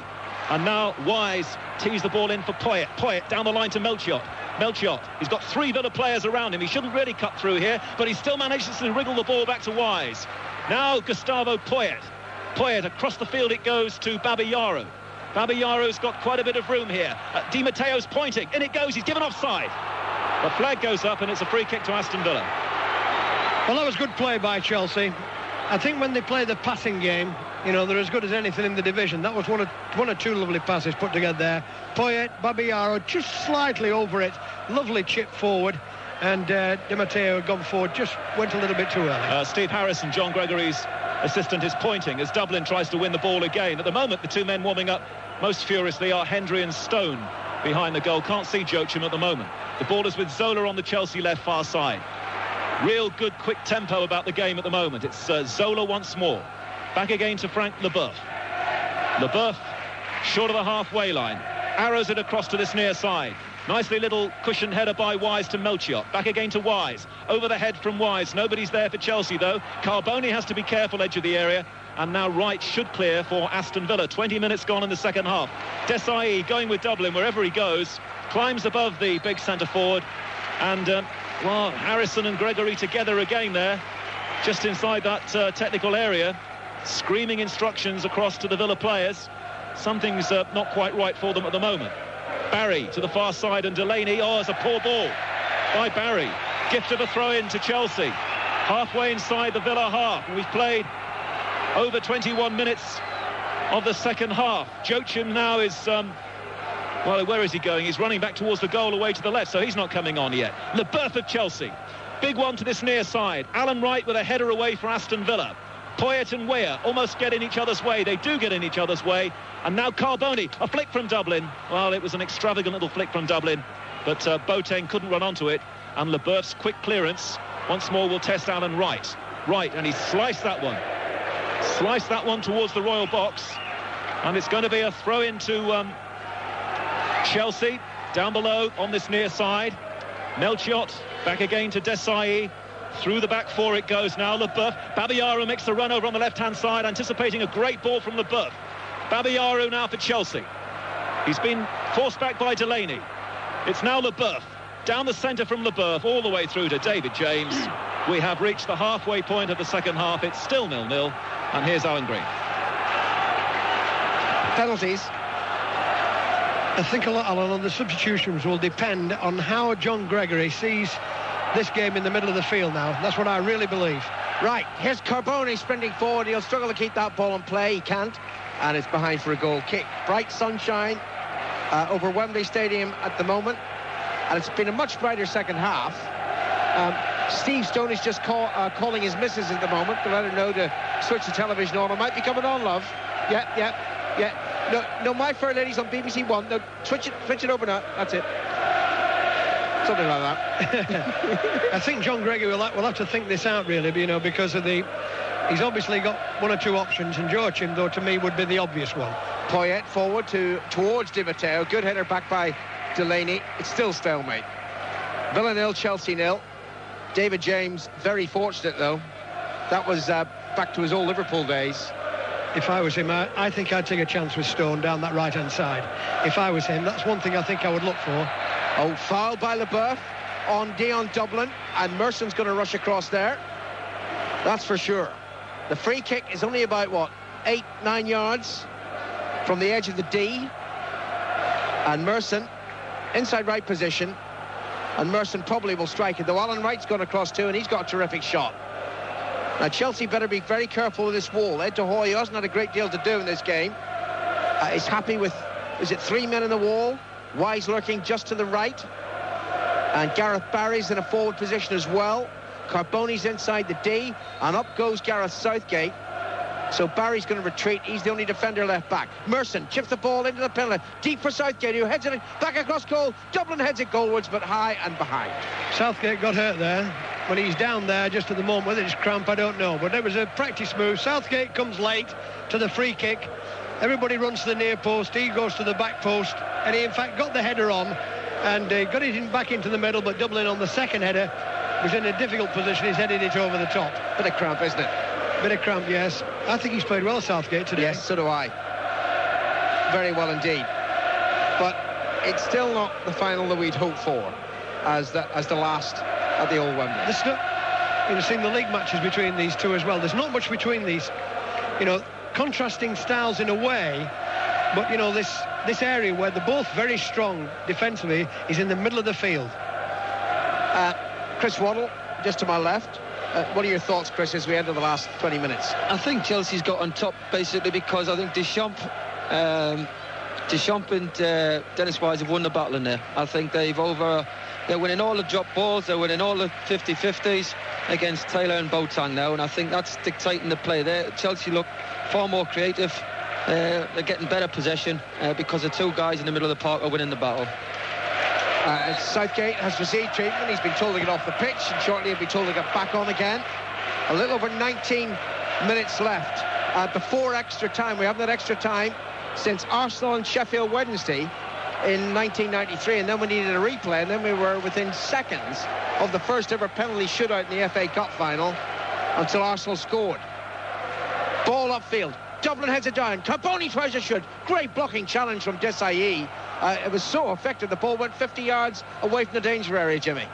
And now Wise tees the ball in for Poyet. Poyet down the line to Melchiot. Melchiot, he's got 3 Villa players around him. He shouldn't really cut through here, but he still manages to wriggle the ball back to Wise. Now Gustavo Poyet. Poyet, across the field it goes to Babayaro. Babayaro's got quite a bit of room here. Di Matteo's pointing, in it goes, he's given offside. The flag goes up and it's a free kick to Aston Villa. Well, that was good play by Chelsea. I think when they play the passing game, you know, they're as good as anything in the division. That was one or two lovely passes put together there. Poyet, Babayaro just slightly over it. Lovely chip forward. And Di Matteo had gone forward, just went a little bit too early. Steve Harrison, John Gregory's assistant, is pointing as Dublin tries to win the ball again. At the moment, the 2 men warming up most furiously are Hendry and Stone behind the goal. Can't see Joachim at the moment. The ball is with Zola on the Chelsea left far side. Real good quick tempo about the game at the moment. It's Zola once more. Back again to Frank Leboeuf. Leboeuf short of the halfway line. Arrows it across to this near side. Nicely little cushioned header by Wise to Melchiot. Back again to Wise. Over the head from Wise. Nobody's there for Chelsea, though. Carboni has to be careful, edge of the area. And now Wright should clear for Aston Villa. 20 minutes gone in the second half. Desai going with Dublin wherever he goes. Climbs above the big centre forward. And, well, Harrison and Gregory together again there. Just inside that technical area. Screaming instructions across to the Villa players. Something's not quite right for them at the moment. Barry to the far side and Delaney. Oh, it's a poor ball by Barry. Gift of a throw-in to Chelsea. Halfway inside the Villa half. We've played over 21 minutes of the second half. Joachim now is, well, where is he going? He's running back towards the goal away to the left, so he's not coming on yet. Leboeuf of Chelsea. Big one to this near side. Alan Wright with a header away for Aston Villa. Poyet and Weah almost get in each other's way. They do get in each other's way. And now Carboni, a flick from Dublin. Well, it was an extravagant little flick from Dublin, but Boateng couldn't run onto it. And Leboeuf's quick clearance once more will test Alan Wright. Right, and he sliced that one. Sliced that one towards the Royal box. And it's going to be a throw-in to Chelsea, down below on this near side. Melchiot back again to Desai. Through the back four it goes now. Leboeuf. Babayaro makes the run over on the left-hand side, anticipating a great ball from Leboeuf. Babayaro now for Chelsea. He's been forced back by Delaney. It's now Leboeuf. Down the centre from Leboeuf, all the way through to David James. We have reached the halfway point of the second half. It's still 0-0. And here's Alan Green. Penalties. I think a lot, Alan, on the substitutions will depend on how John Gregory sees this game in the middle of the field now. That's what I really believe. Right, here's Carboni sprinting forward. He'll struggle to keep that ball in play. He can't. And it's behind for a goal kick. Bright sunshine over Wembley Stadium at the moment. And it's been a much brighter second half. Steve Stone is just calling his missus at the moment to let her know to switch the television on. It might be coming on, love. Yeah. No, My Fair Lady's on BBC One. No, switch it over now. That's it. Something like that. I think John Gregory will have to think this out, really, you know, because of he's obviously got one or two options, and Joachim, though, to me, would be the obvious one. Poyet forward towards Di Matteo. Good header back by Delaney. It's still stalemate. Villa 0, Chelsea 0. David James very fortunate though. That was back to his old Liverpool days. If I was him, I think I'd take a chance with Stone down that right-hand side. If I was him, that's one thing I think I would look for. Oh, foul by Leboeuf on Dion Dublin, and Merson's going to rush across there. That's for sure. The free kick is only about, what, 8-9 yards from the edge of the D. And Merson, inside right position, and Merson probably will strike it, though Alan Wright's gone across too, and he's got a terrific shot. Now, Chelsea better be very careful with this wall. Ed de Hoy hasn't had a great deal to do in this game. He's happy with, is it 3 men in the wall? Wise lurking just to the right. And Gareth Barry's in a forward position as well. Carboni's inside the D, and up goes Gareth Southgate. So Barry's going to retreat. He's the only defender left back. Merson chips the ball into the penalty. Deep for Southgate, who heads it back across goal. Dublin heads it goalwards, but high and behind. Southgate got hurt there. When he's down there just at the moment, whether it's cramp, I don't know. But it was a practice move. Southgate comes late to the free kick. Everybody runs to the near post. He goes to the back post. And he, in fact, got the header on. And got it back into the middle, but Dublin on the second header was in a difficult position. He's headed it over the top. Bit of cramp, isn't it? Bit of cramp, yes. I think he's played well, Southgate, today. Yes, so do I. Very well indeed. But it's still not the final that we'd hoped for as the last at the old Wembley. You've seen the league matches between these two as well. There's not much between these, contrasting styles in a way, but, this area where they're both very strong defensively is in the middle of the field. Chris Waddle, just to my left. What are your thoughts, Chris, as we enter the last 20 minutes? I think Chelsea's got on top basically because I think Deschamps and Dennis Wise have won the battle in there. I think they're winning all the drop balls, they're winning all the 50-50s against Taylor and Boateng now, and I think that's dictating the play there. Chelsea look far more creative. They're getting better possession because the two guys in the middle of the park are winning the battle. Southgate has received treatment. He's been told to get off the pitch, and shortly he'll be told to get back on again. A little over 19 minutes left before extra time. We haven't had extra time since Arsenal and Sheffield Wednesday in 1993, and then we needed a replay, and then we were within seconds of the first ever penalty shootout in the FA Cup final until Arsenal scored. Ball upfield. Dublin heads it down. Carboni tries to shoot. Great blocking challenge from Desailly. It was so effective. The ball went 50 yards away from the danger area, Jimmy.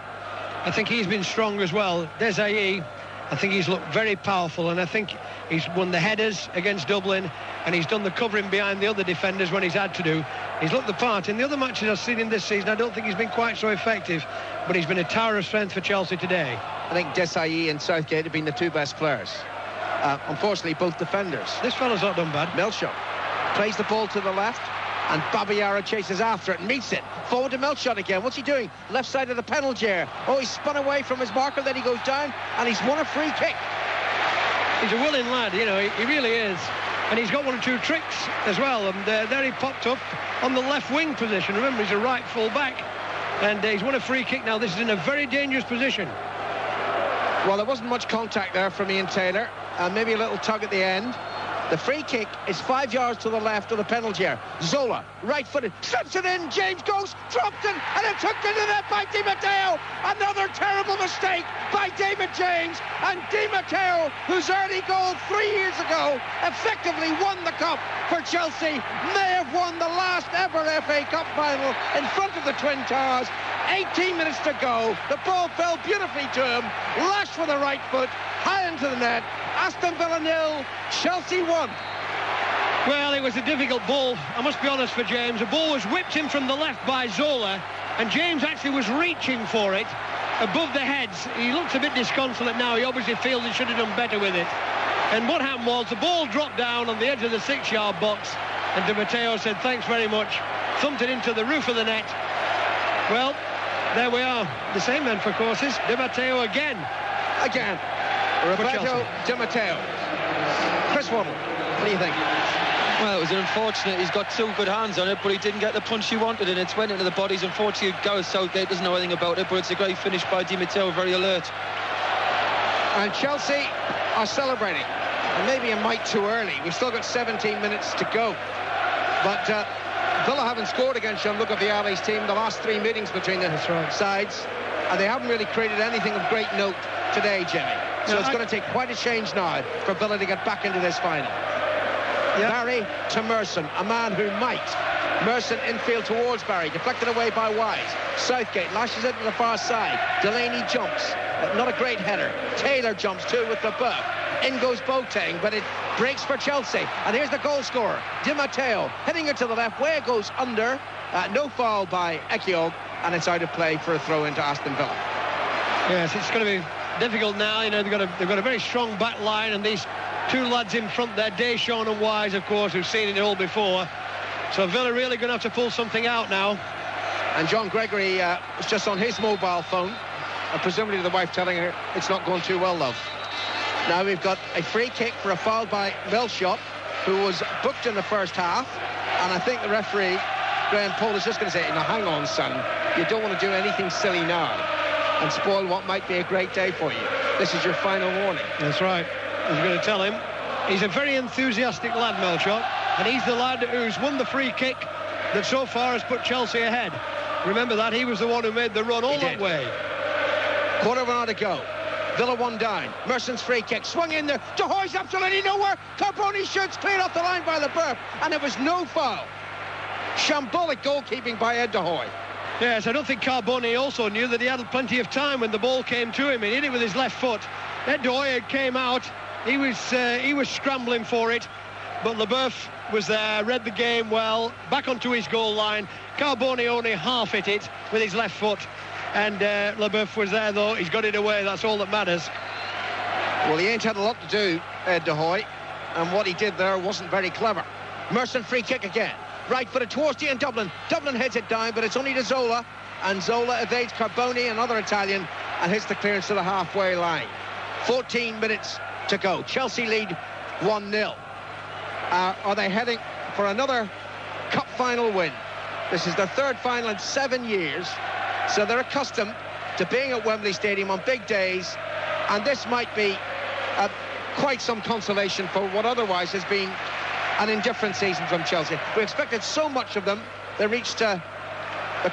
I think he's been strong as well. Desailly, I think he's looked very powerful, and I think he's won the headers against Dublin, and he's done the covering behind the other defenders when he's had to do. He's looked the part. In the other matches I've seen him this season, I don't think he's been quite so effective, but he's been a tower of strength for Chelsea today. I think Desailly and Southgate have been the two best players. Unfortunately, both defenders. This fellow's not done bad. Melchot plays the ball to the left, and Babayara chases after it and meets it. Forward to Melchot again. What's he doing? Left side of the penalty area. Oh, he's spun away from his marker, then he goes down, and he's won a free kick. He's a willing lad, he really is. And he's got one or two tricks as well. And there he popped up on the left wing position. Remember, he's a right full back. And he's won a free kick now. This is in a very dangerous position. Well, there wasn't much contact there from Ian Taylor. Maybe a little tug at the end. The free kick is 5 yards to the left of the penalty area. Zola, right-footed, slips it in. James goes, dropped it, and it's hooked into the net by Di Matteo. Another terrible mistake by David James. And Di Matteo, whose early goal 3 years ago effectively won the cup for Chelsea, may have won the last ever FA Cup final in front of the Twin Towers. 18 minutes to go. The ball fell beautifully to him, lashed with the right foot, high into the net. Aston Villa 0, Chelsea 1. Well, it was a difficult ball, I must be honest, for James. The ball was whipped in from the left by Zola, and James actually was reaching for it above the heads. He looks a bit disconsolate now. He obviously feels he should have done better with it. And what happened was the ball dropped down on the edge of the 6-yard box, and Di Matteo said, thanks very much, thumped it into the roof of the net. Well, there we are. The same then for courses. Di Matteo again. Roberto Di Matteo. Chris Waddle, what do you think? Well, it was unfortunate. He's got two good hands on it, but he didn't get the punch he wanted, and it went into the bodies. Unfortunately, Gareth Southgate doesn't know anything about it, but it's a great finish by Di Matteo, very alert. And Chelsea are celebrating. And maybe a mite too early. We've still got 17 minutes to go. But Villa haven't scored against Gianluca Vialli's team the last 3 meetings between the sides, and they haven't really created anything of great note today, Jimmy. So it's going to take quite a change now for Villa to get back into this final. Barry to Merson, a man who might. Merson infield towards Barry, deflected away by Wise. Southgate lashes it to the far side. Delaney jumps, not a great header. Taylor jumps too with Leboeuf. In goes Boateng, but it breaks for Chelsea. And here's the goal scorer, Di Matteo, hitting it to the left, where it goes under. No foul by Ekiog, and it's out of play for a throw into Aston Villa. Yes, it's going to be difficult now. You know, they've got a very strong back line, and these two lads in front there, Deschamps and Wise, of course, who've seen it all before. So Villa really going to have to pull something out now. And John Gregory is just on his mobile phone, presumably the wife telling her it's not going too well, love. Now we've got a free kick for a foul by Melchot, who was booked in the first half, and I think the referee, Graham Poll, is just going to say, now hang on, son, you don't want to do anything silly now and spoil what might be a great day for you. This is your final warning. That's right. He's going to tell him. He's a very enthusiastic lad, Melchot, and he's the lad who's won the free kick that so far has put Chelsea ahead. Remember that, he was the one who made the run all that way. Quarter of an hour to go. Villa 1 down. Merson's free kick swung in there. De Hoy's absolutely nowhere. Carboni shoots clear off the line by Leboeuf, and it was no foul. Shambolic goalkeeping by Ed De Hoy. Yes, I don't think Carboni also knew that he had plenty of time when the ball came to him. He hit it with his left foot. Ed De Hoy came out. He was scrambling for it, but Leboeuf was there, read the game well, back onto his goal line. Carboni only half hit it with his left foot, and Leboeuf was there, though. He's got it away. That's all that matters. Well, he ain't had a lot to do, Ed De Hoy, and what he did there wasn't very clever. Merson free kick again. Right-footed towards the end, Dublin. Dublin heads it down, but it's only to Zola, and Zola evades Carboni, another Italian, and hits the clearance to the halfway line. 14 minutes to go. Chelsea lead 1-0. Are they heading for another cup final win? This is their third final in 7 years, so they're accustomed to being at Wembley Stadium on big days, and this might be quite some consolation for what otherwise has been an indifferent season from Chelsea. We expected so much of them. They reached the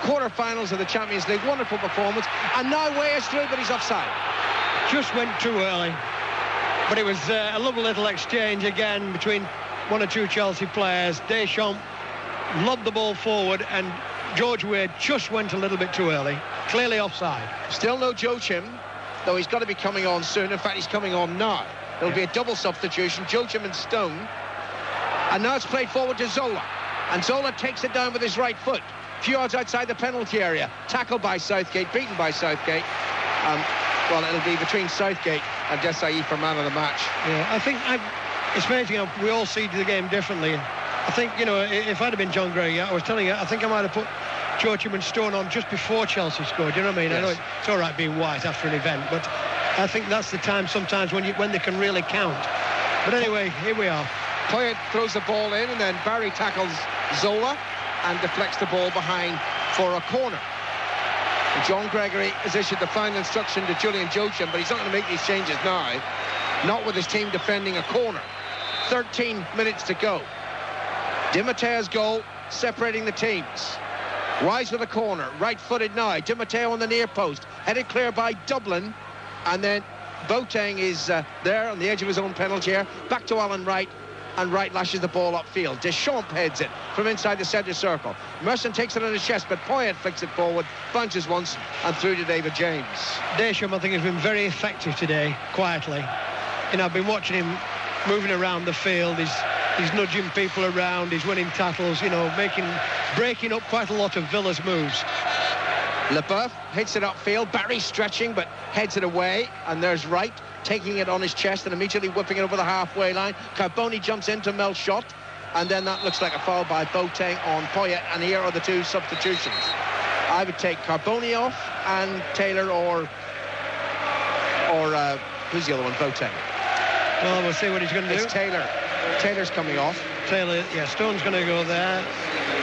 quarter-finals of the Champions League. Wonderful performance, and now Way is through, but he's offside. Just went too early, but it was a lovely little exchange again between one or two Chelsea players. Deschamps lobbed the ball forward, and George Weah just went a little bit too early. Clearly offside. Still no Joachim, though he's got to be coming on soon. In fact, he's coming on now. There'll be a double substitution, Joachim and Stone. And now it's played forward to Zola, and Zola takes it down with his right foot. A few yards outside the penalty area. Tackled by Southgate, beaten by Southgate. Well, it'll be between Southgate and Desai for man of the match. Yeah, I think it's amazing how we all see the game differently. I think, you know, if I'd have been John Gray, I was telling you, I think I might have put Joachim and Stone on just before Chelsea scored. You know what I mean? Yes. I know it's all right being white after an event, but I think that's the time sometimes when they can really count. But anyway, here we are. Poyet throws the ball in, and then Barry tackles Zola and deflects the ball behind for a corner. And John Gregory has issued the final instruction to Julian Joachim, but he's not going to make these changes now, not with his team defending a corner. 13 minutes to go. Di Matteo's goal separating the teams. Wise with a corner, right-footed now. Di Matteo on the near post, headed clear by Dublin, and then Boateng is there on the edge of his own penalty area. Back to Alan Wright, and Wright lashes the ball upfield. Deschamps heads it from inside the centre circle. Merson takes it on his chest, but Poyet flicks it forward, bounces once, and through to David James. Deschamps, I think, has been very effective today, quietly. You know, I've been watching him moving around the field. He's nudging people around. He's winning tackles, you know, breaking up quite a lot of Villa's moves. Leboeuf hits it upfield. Barry stretching, but heads it away. And there's Wright taking it on his chest and immediately whipping it over the halfway line. Carboni jumps into Melchot, and then that looks like a foul by Boateng on Poyet. And here are the two substitutions. I would take Carboni off and Taylor or who's the other one? Boateng. Well, we'll see what he's going to do. It's Taylor. Taylor's coming off. Taylor, yeah, Stone's going to go there.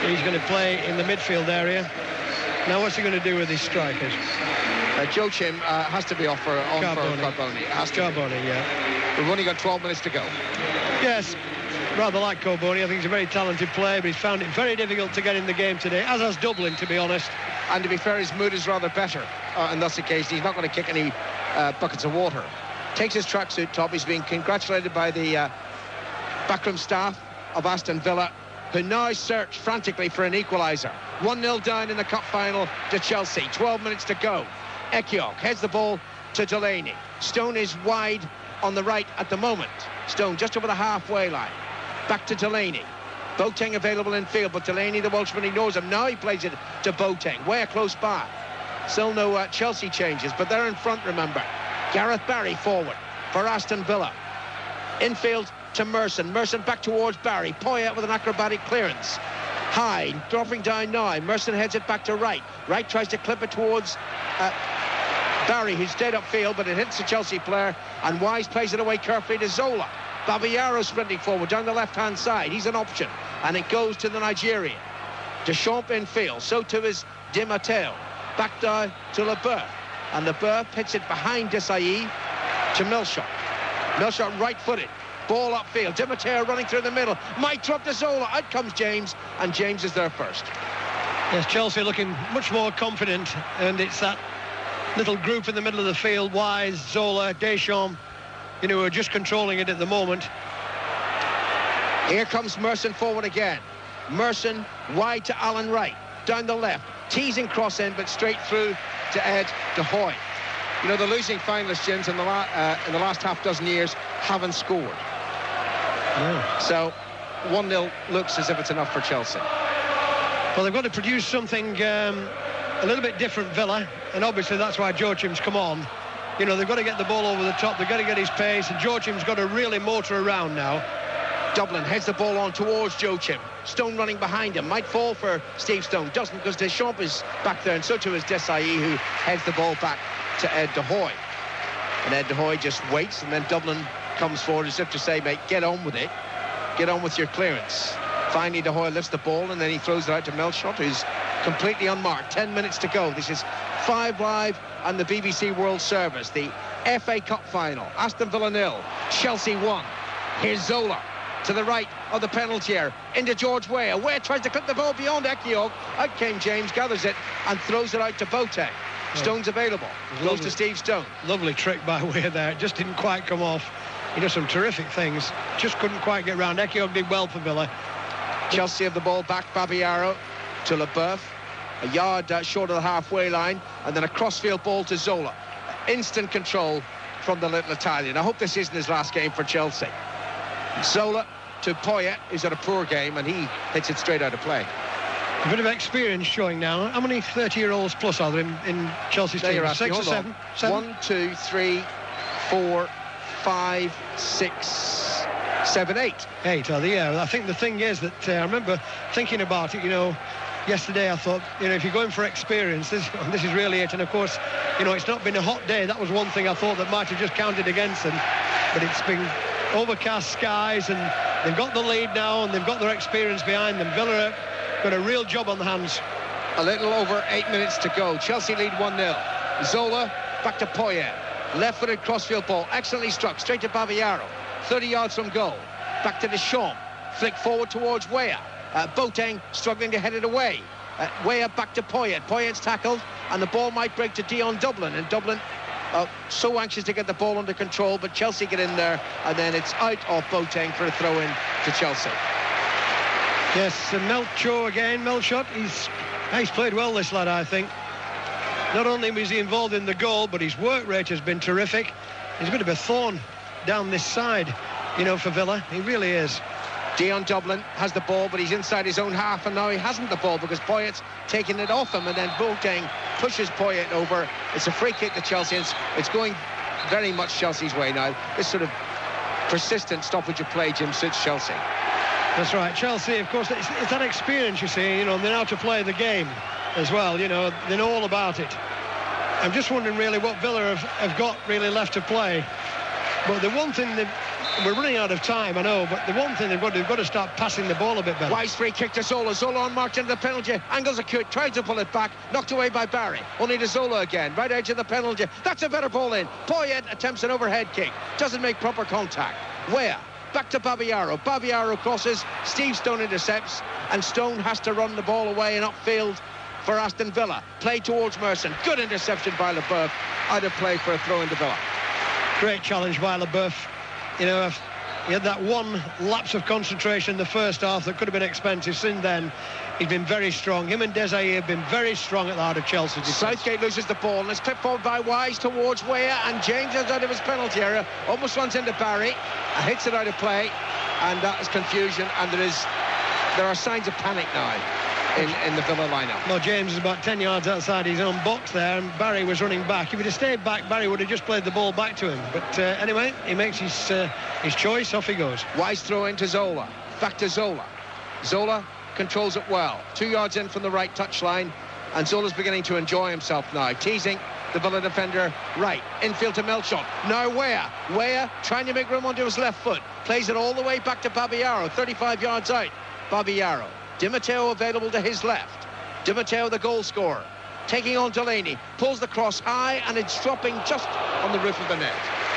He's going to play in the midfield area. Now, what's he going to do with his strikers? Joachim has to be off for Carboni. Carboni, yeah. We've only got 12 minutes to go. Yes. rather like Carboni. I think he's a very talented player, but he's found it very difficult to get in the game today, as has Dublin, to be honest. And to be fair, his mood is rather better on this occasion. He's not going to kick any buckets of water. Takes his tracksuit top. He's being congratulated by the backroom staff of Aston Villa, who now search frantically for an equaliser. 1-0 down in the cup final to Chelsea. 12 minutes to go. Ekiok heads the ball to Delaney. Stone is wide on the right at the moment. Stone just over the halfway line. Back to Delaney. Boateng available in field, but Delaney, the Welshman, ignores him. Now he plays it to Boateng, way close by. Still no Chelsea changes, but they're in front, remember. Gareth Barry forward for Aston Villa. Infield to Merson. Merson back towards Barry. Poyet with an acrobatic clearance. High, dropping down now. Merson heads it back to Wright. Wright tries to clip it towards Barry, who's dead upfield, but it hits the Chelsea player, and Wise plays it away carefully to Zola. Babayaro sprinting forward down the left-hand side. He's an option, and it goes to the Nigerian. Deschamps in field, so too is Di Matteo. Back down to Leboeuf, and Leboeuf hits it behind Desailly to Milshot. Milshot right-footed, ball upfield. Di Matteo running through the middle, might drop to Zola. Out comes James, and James is there first. Yes, Chelsea looking much more confident, and it's that little group in the middle of the field, Wise, Zola, Deschamps, you know, who are just controlling it at the moment. Here comes Merson forward again. Merson wide to Alan Wright, down the left, teasing cross in, but straight through to Ed De Hoy. You know, the losing finalists, James, in the last half dozen years haven't scored. Yeah. So 1-0 looks as if it's enough for Chelsea. Well, they've got to produce something a little bit different, Villa, and obviously that's why Joachim's come on. You know, they've got to get the ball over the top, they've got to get his pace, and Joachim's got to really motor around now. Dublin heads the ball on towards Joachim. Stone running behind him, might fall for Steve Stone, doesn't, because Deschamps is back there, and so too is Desailly, who heads the ball back to Ed De Hoy. And Ed De Hoy just waits, and then Dublin comes forward as if to say, mate, get on with it, get on with your clearance. Finally, De Hoy lifts the ball, and then he throws it out to Milshot, who's completely unmarked. 10 minutes to go. This is 5 Live on the BBC World Service. The FA Cup final. Aston Villa 0, Chelsea 1. Here's Zola to the right of the penalty area, into George Weah. Weah tries to clip the ball beyond Ekiok. Out came James, gathers it, and throws it out to Boateng. Stone's available. Goes to Steve Stone. Lovely trick by Weah there. It just didn't quite come off. He does some terrific things. Just couldn't quite get round. Ekiok did well for Villa. Chelsea have the ball back. Babayaro to Leboeuf. A yard short of the halfway line, and then a crossfield ball to Zola. Instant control from the little Italian. I hope this isn't his last game for Chelsea. Zola to Poyet, who's had a poor game, and he hits it straight out of play. A bit of experience showing now. How many 30-year-olds plus are there in Chelsea's team? 6 or 7? 1, 2, 3, 4, 5, 6, 7, 8. 8 are they? Yeah. I think the thing is that I remember thinking about it, you know, yesterday. I thought, you know, if you're going for experience, this is really it. And of course, you know, it's not been a hot day. That was one thing I thought that might have just counted against them, but it's been overcast skies, and they've got the lead now, and they've got their experience behind them. Villa got a real job on the hands. A little over 8 minutes to go. Chelsea lead 1-0. Zola back to Poyet. Left-footed crossfield ball, excellently struck, straight to Babayaro. 30 yards from goal. Back to Deschamps. Flick forward towards Weah. Boateng struggling to head it away. Weah back to Poyet. Poyet's tackled, and the ball might break to Dion Dublin. And Dublin so anxious to get the ball under control, but Chelsea get in there, and then it's out of Boateng for a throw-in to Chelsea. Yes, Melcho again. Milshot, he's played well, this lad, I think. Not only was he involved in the goal, but his work rate has been terrific. He's a bit of a thorn down this side, you know, for Villa. He really is. Dion Dublin has the ball, but he's inside his own half, and now he hasn't the ball because Poyet's taking it off him, and then Boateng pushes Poyet over. It's a free kick to Chelsea. It's going very much Chelsea's way now. This sort of persistent stoppage of play, Jim, suits Chelsea. That's right. Chelsea, of course, it's that experience, you see, you know, they know how to play the game as well, you know, they know all about it. I'm just wondering really what Villa have got really left to play. But the one thing we're running out of time, I know, but the one thing they've got to start passing the ball a bit better. Wise free kick to Zola. Zola unmarked into the penalty. Angles a cut, tries to pull it back, knocked away by Barry. Only to Zola again, right edge of the penalty. That's a better ball in. Poyet attempts an overhead kick, doesn't make proper contact. Weah back to Babayaro. Babayaro crosses, Steve Stone intercepts, and Stone has to run the ball away and upfield for Aston Villa. Play towards Merson. Good interception by LeBeuf. Out of play for a throw into Villa. Great challenge by LeBeuf. You know, he had that one lapse of concentration in the first half that could have been expensive. Since then, he's been very strong. Him and Desai have been very strong at the heart of Chelsea. Southgate loses the ball, and it's clipped forward by Wise towards Weah, and James is out of his penalty area. Almost runs into Barry, and hits it out of play, and that is confusion, and there are signs of panic now in the Villa lineup. No, James is about 10 yards outside his own box there, and Barry was running back. If he'd have stayed back, Barry would have just played the ball back to him. But anyway, he makes his choice. Off he goes. Wise throw into Zola. Back to Zola. Zola controls it well. 2 yards in from the right touchline, and Zola's beginning to enjoy himself now. Teasing the Villa defender right. Infield to Melchot. Now Weah. Weah trying to make room onto his left foot. Plays it all the way back to Babayaro. 35 yards out. Babayaro. Di Matteo available to his left. Di Matteo, the goal scorer, taking on Delaney, pulls the cross high, and it's dropping just on the roof of the net.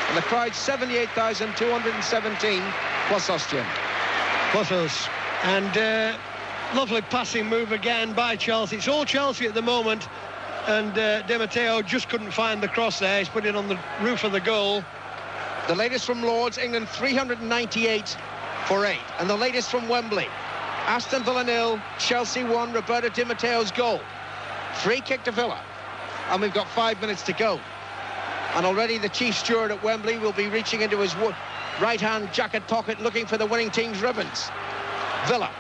And the crowd 78,217 plus us, Jim. Plus us. And lovely passing move again by Chelsea. It's all Chelsea at the moment, and Di Matteo just couldn't find the cross there. He's put it on the roof of the goal. The latest from Lords, England 398 for 8. And the latest from Wembley, Aston Villa 0, Chelsea 1, Roberto Di Matteo's goal. Free kick to Villa. And we've got 5 minutes to go. And already the chief steward at Wembley will be reaching into his right-hand jacket pocket looking for the winning team's ribbons. Villa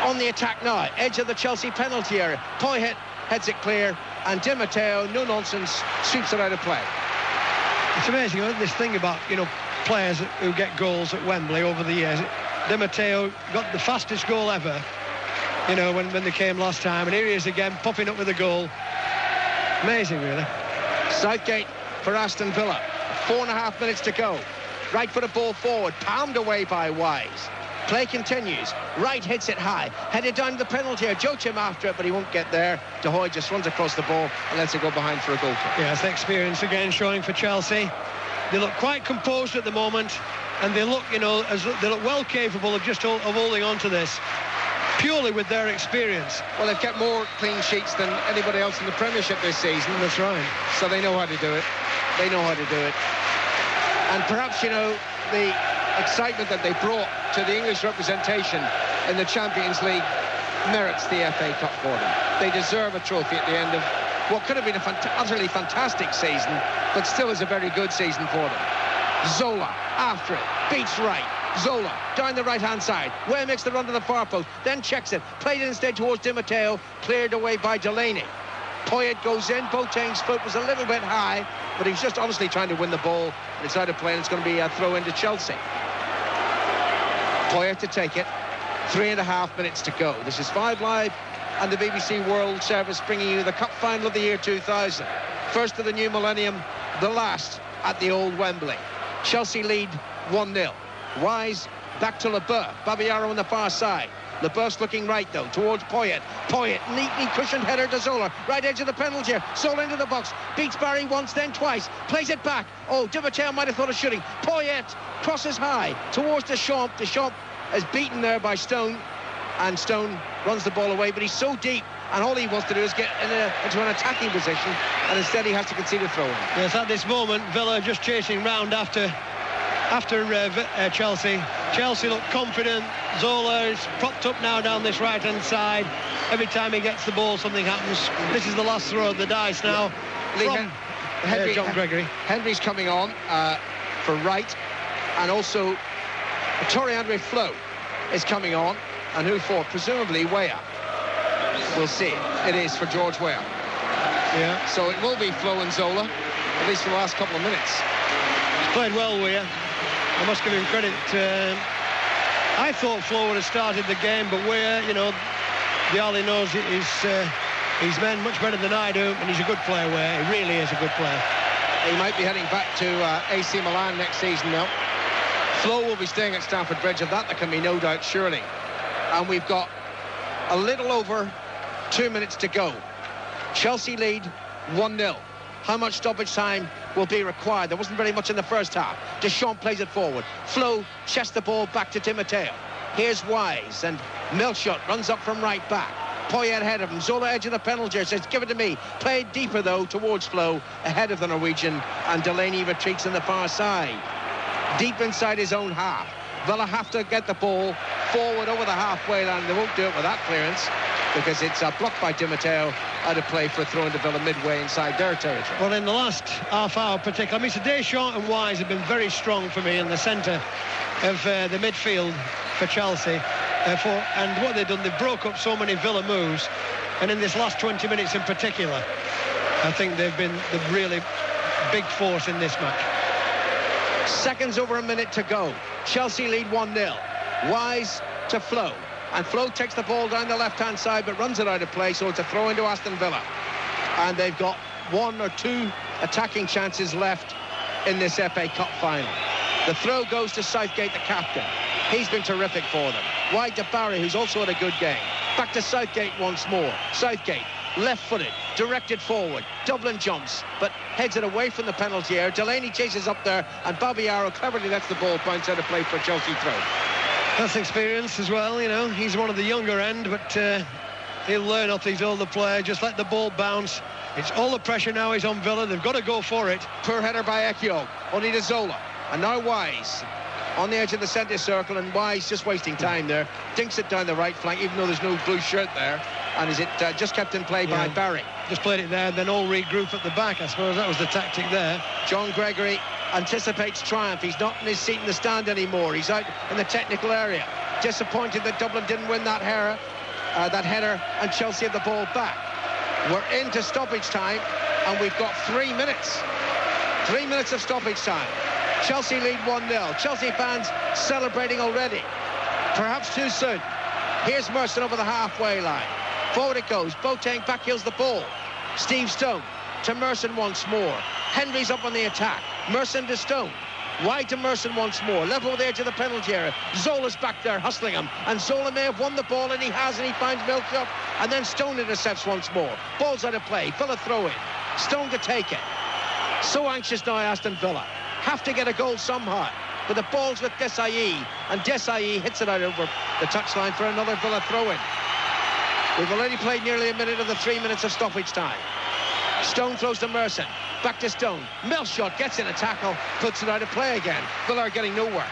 on the attack now. Edge of the Chelsea penalty area. Poyet heads it clear. And Di Matteo, no nonsense, sweeps it out of play. It's amazing, isn't it, this thing about, you know, players who get goals at Wembley over the years. Di Matteo got the fastest goal ever, you know, when they came last time, and here he is again, popping up with a goal. Amazing, really. Southgate for Aston Villa. 4.5 minutes to go. Right foot of ball forward, palmed away by Wise. Play continues. Wright hits it high, headed down to the penalty area. Joachim after it, but he won't get there. De Hoy just runs across the ball and lets it go behind for a goal kick. Yeah, it's the experience again showing for Chelsea. They look quite composed at the moment, and they look, you know, they look well capable of just of holding on to this, purely with their experience. Well, they've kept more clean sheets than anybody else in the Premiership this season. That's right. So they know how to do it. They know how to do it. And perhaps, you know, the excitement that they brought to the English representation in the Champions League merits the FA Cup for them. They deserve a trophy at the end of what could have been a utterly fantastic season, but still is a very good season for them. Zola after it, beats right. Zola down the right-hand side. Weah makes the run to the far post, then checks it. Played it instead towards Di Matteo, cleared away by Delaney. Poyet goes in. Boateng's foot was a little bit high, but he's just honestly trying to win the ball. And it's out of play, and it's going to be a throw into Chelsea. Poyet to take it. 3.5 minutes to go. This is 5 Live and the BBC World Service, bringing you the cup final of the year 2000. First of the new millennium, the last at the old Wembley. Chelsea lead 1-0. Wise back to LeBeuf. Babayaro on the far side. LeBeuf's looking right, though, towards Poyet. Poyet, neatly cushioned header to Zola. Right edge of the penalty area. Zola into the box. Beats Barry once, then twice. Plays it back. Oh, Di Matteo might have thought of shooting. Poyet crosses high towards Deschamps. Deschamps is beaten there by Stone. And Stone runs the ball away, but he's so deep, and all he wants to do is get into an attacking position, and instead he has to concede a throw-in. Yes, at this moment, Villa just chasing round after Chelsea. Chelsea look confident. Zola is propped up now down this right-hand side. Every time he gets the ball, something happens. This is the last throw of the dice now from John Gregory. Henry's coming on for right, and also Torre-Andre Flo is coming on. And who for? Presumably Weah. We'll see. It is for George Weah. Yeah. So it will be Flo and Zola, at least for the last couple of minutes. He's played well, Weah. I must give him credit. I thought Flo would have started the game, but Weah, you know, Dialli knows his men much better than I do, and he's a good player, Weah. He really is a good player. He might be heading back to AC Milan next season now. Flo will be staying at Stamford Bridge, of that there can be no doubt, surely. And we've got a little over 2 minutes to go. Chelsea lead 1-0. how much stoppage time will be required. There wasn't very much in the first half. Deschamps plays it forward. Flo chests the ball back to Di Matteo. Here's Wise, and Melchot runs up from right back. Poyet ahead of him. Zola edge of the penalty area, says, give it to me. Play it deeper, though, towards Flo, ahead of the Norwegian, and Delaney retreats on the far side. Deep inside his own half. Villa have to get the ball forward over the halfway line. They won't do it with that clearance, because it's blocked by Di Matteo, out of play for a throw into Villa midway inside their territory. Well, in the last half hour particularly, I mean, Deschamps and Wise have been very strong for me in the centre of the midfield for Chelsea. And what they've done, they've broke up so many Villa moves, and in this last 20 minutes in particular, I think they've been the really big force in this match. Seconds over a minute to go. Chelsea lead 1-0. Wise to Flo, and Flo takes the ball down the left-hand side but runs it out of play, so it's a throw into Aston Villa, and they've got 1 or 2 attacking chances left in this FA Cup final. The throw goes to Southgate, the captain. He's been terrific for them. Wide to Barry, who's also had a good game. Back to Southgate once more. Southgate, left-footed, directed forward. Dublin jumps, but heads it away from the penalty area. Delaney chases up there, and Babayaro cleverly lets the ball bounce out of play for a Chelsea throw. That's experience as well, you know. He's one of the younger end, but he'll learn off these older players. Just let the ball bounce. It's all the pressure now is on Villa. They've got to go for it. Poor header by Ekio. Only to Zola. And now Wise on the edge of the centre circle, and Wise just wasting time there. Dinks it down the right flank, even though there's no blue shirt there. And is it just kept in play by Barry? Just played it there, and then all regroup at the back. I suppose that was the tactic there. John Gregory anticipates triumph. He's not in his seat in the stand anymore. He's out in the technical area. Disappointed that Dublin didn't win that header, and Chelsea had the ball back. We're into stoppage time, and we've got 3 minutes. 3 minutes of stoppage time. Chelsea lead 1-0. Chelsea fans celebrating already. Perhaps too soon. Here's Merson over the halfway line. Forward it goes. Boateng backheels the ball. Steve Stone to Merson once more. Henry's up on the attack. Merson to Stone. Wide to Merson once more. Level with the edge of the penalty area. Zola's back there hustling him. And Zola may have won the ball, and he has, and he finds Melchot. And then Stone intercepts once more. Ball's out of play. Villa throw in. Stone to take it. So anxious now, Aston Villa. Have to get a goal somehow. But the ball's with Desailly, and Desailly hits it out over the touchline for another Villa throw-in. We've already played nearly a minute of the 3 minutes of stoppage time. Stone throws to Merson. Back to Stone. Melchot gets in a tackle, puts it out of play again. Villa are getting nowhere.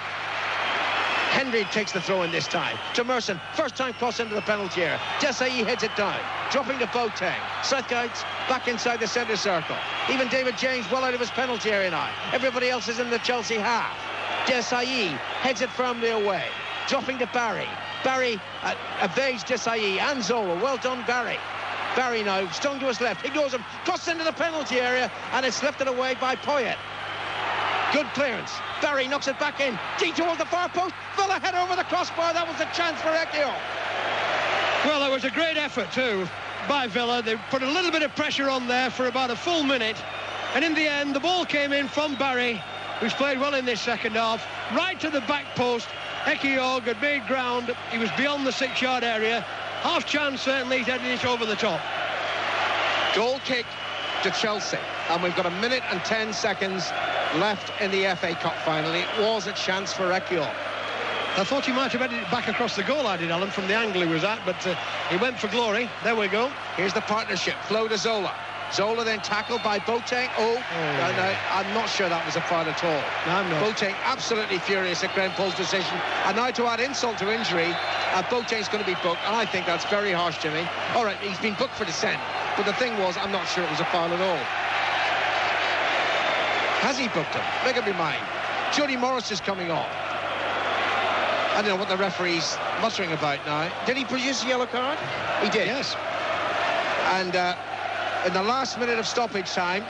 Henry takes the throw in this time to Merson. First time cross into the penalty area. Desailly heads it down, dropping to Boateng. Southgate's back inside the centre circle. Even David James well out of his penalty area now. Everybody else is in the Chelsea half. Desailly heads it firmly away, dropping to Barry. Barry evades Desailly and Zola. Well done, Barry. Barry now, Stone to his left, ignores him, crosses into the penalty area, and it's lifted away by Poyet. Good clearance. Barry knocks it back in. Deep towards the far post. Villa head over the crossbar. That was a chance for Ekio. Well, there was a great effort too by Villa. They put a little bit of pressure on there for about a full minute, and in the end the ball came in from Barry, who's played well in this second half, right to the back post. Ekio had made ground. He was beyond the 6-yard area. Half chance certainly. He's heading it over the top. Goal kick to Chelsea, and we've got a minute and 10 seconds left in the FA Cup final. It was a chance for Ekio. I thought he might have headed it back across the goal, I did, Alan, from the angle he was at, but he went for glory. There we go. Here's the partnership. Flo to Zola. Zola then tackled by Boateng. I'm not sure that was a foul at all. No, I'm not. Boateng absolutely furious at Graham Paul's decision. And now to add insult to injury, Boateng's going to be booked. And I think that's very harsh, Jimmy. All right, he's been booked for dissent. But the thing was, I'm not sure it was a foul at all. Has he booked him? Make up your mind. Jody Morris is coming off. I don't know what the referee's muttering about now. Did he produce a yellow card? He did. Yes. And in the last minute of stoppage time,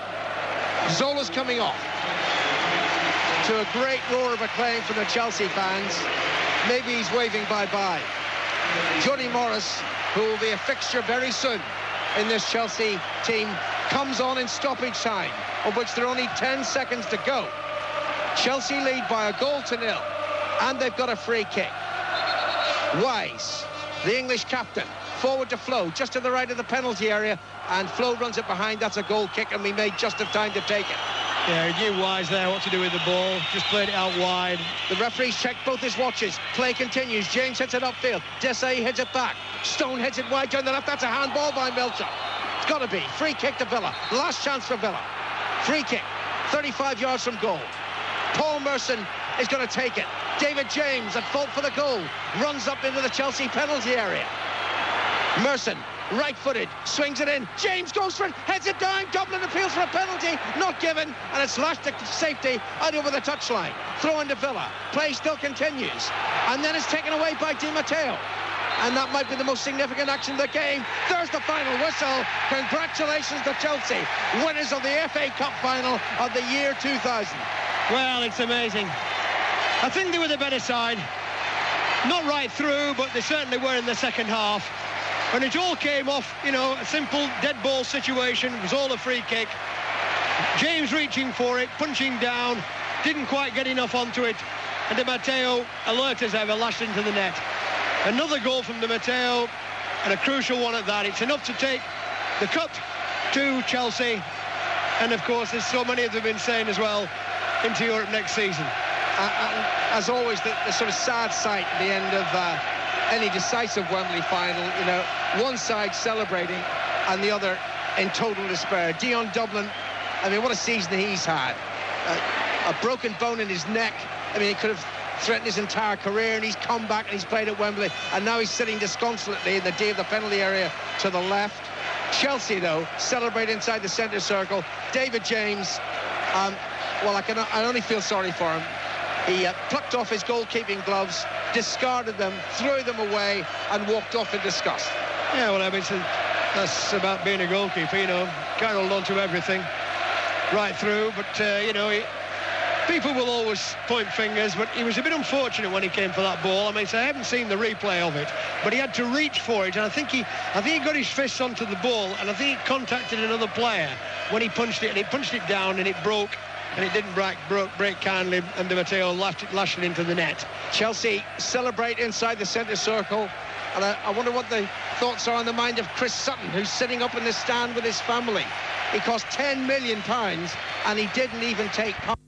Zola's coming off. To a great roar of acclaim from the Chelsea fans. Maybe he's waving bye-bye. Jody Morris, who will be a fixture very soon in this Chelsea team, comes on in stoppage time, of which there are only 10 seconds to go. Chelsea lead by 1-0, and they've got a free kick. Wise, the English captain, forward to Flo, just to the right of the penalty area, and Flo runs it behind. That's a goal kick, and we made just enough time to take it. Yeah, he knew Wise there what to do with the ball, just played it out wide. The referee's checked both his watches. Play continues. James hits it upfield. Desai hits it back. Stone hits it wide down the left. That's a handball by Melchot. It's got to be. Free kick to Villa. Last chance for Villa. Free kick, 35 yards from goal. Paul Merson is going to take it. David James, at fault for the goal, runs up into the Chelsea penalty area. Merson, right-footed, swings it in. James goes for it, heads it down. Dublin appeals for a penalty, not given, and it's lashed to safety out over the touchline. Throw into Villa. Play still continues, and then it's taken away by Di Matteo. And that might be the most significant action of the game. There's the final whistle. Congratulations to Chelsea, winners of the FA Cup final of the year 2000. Well, it's amazing. I think they were the better side. Not right through, but they certainly were in the second half. And it all came off, you know, a simple dead ball situation. It was all a free kick. James reaching for it, punching down, didn't quite get enough onto it. And Di Matteo, alert as ever, lashed into the net. Another goal from Di Matteo, and a crucial one at that. It's enough to take the cup to Chelsea. And, of course, as so many of them have been saying as well, into Europe next season. As always, the sort of sad sight at the end of any decisive Wembley final, you know, one side celebrating and the other in total despair. Dion Dublin, I mean, what a season he's had. A broken bone in his neck. I mean, he could have threatened his entire career, and he's come back and he's played at Wembley, and now he's sitting disconsolately in the D of the penalty area to the left. Chelsea, though, celebrate inside the centre circle. David James, well, I only feel sorry for him. He plucked off his goalkeeping gloves, discarded them, threw them away, and walked off in disgust. Yeah, well, I mean, that's about being a goalkeeper, you know. Can't hold on to everything right through, but, you know, people will always point fingers, but he was a bit unfortunate when he came for that ball. I mean, so I haven't seen the replay of it, but he had to reach for it, and I think he got his fists onto the ball, and I think he contacted another player when he punched it, and he punched it down, and it broke, and it didn't break kindly, and Di Matteo lashed it into the net. Chelsea celebrate inside the centre circle, and I wonder what the thoughts are on the mind of Chris Sutton, who's sitting up in the stand with his family. He cost £10 million, and he didn't even take part.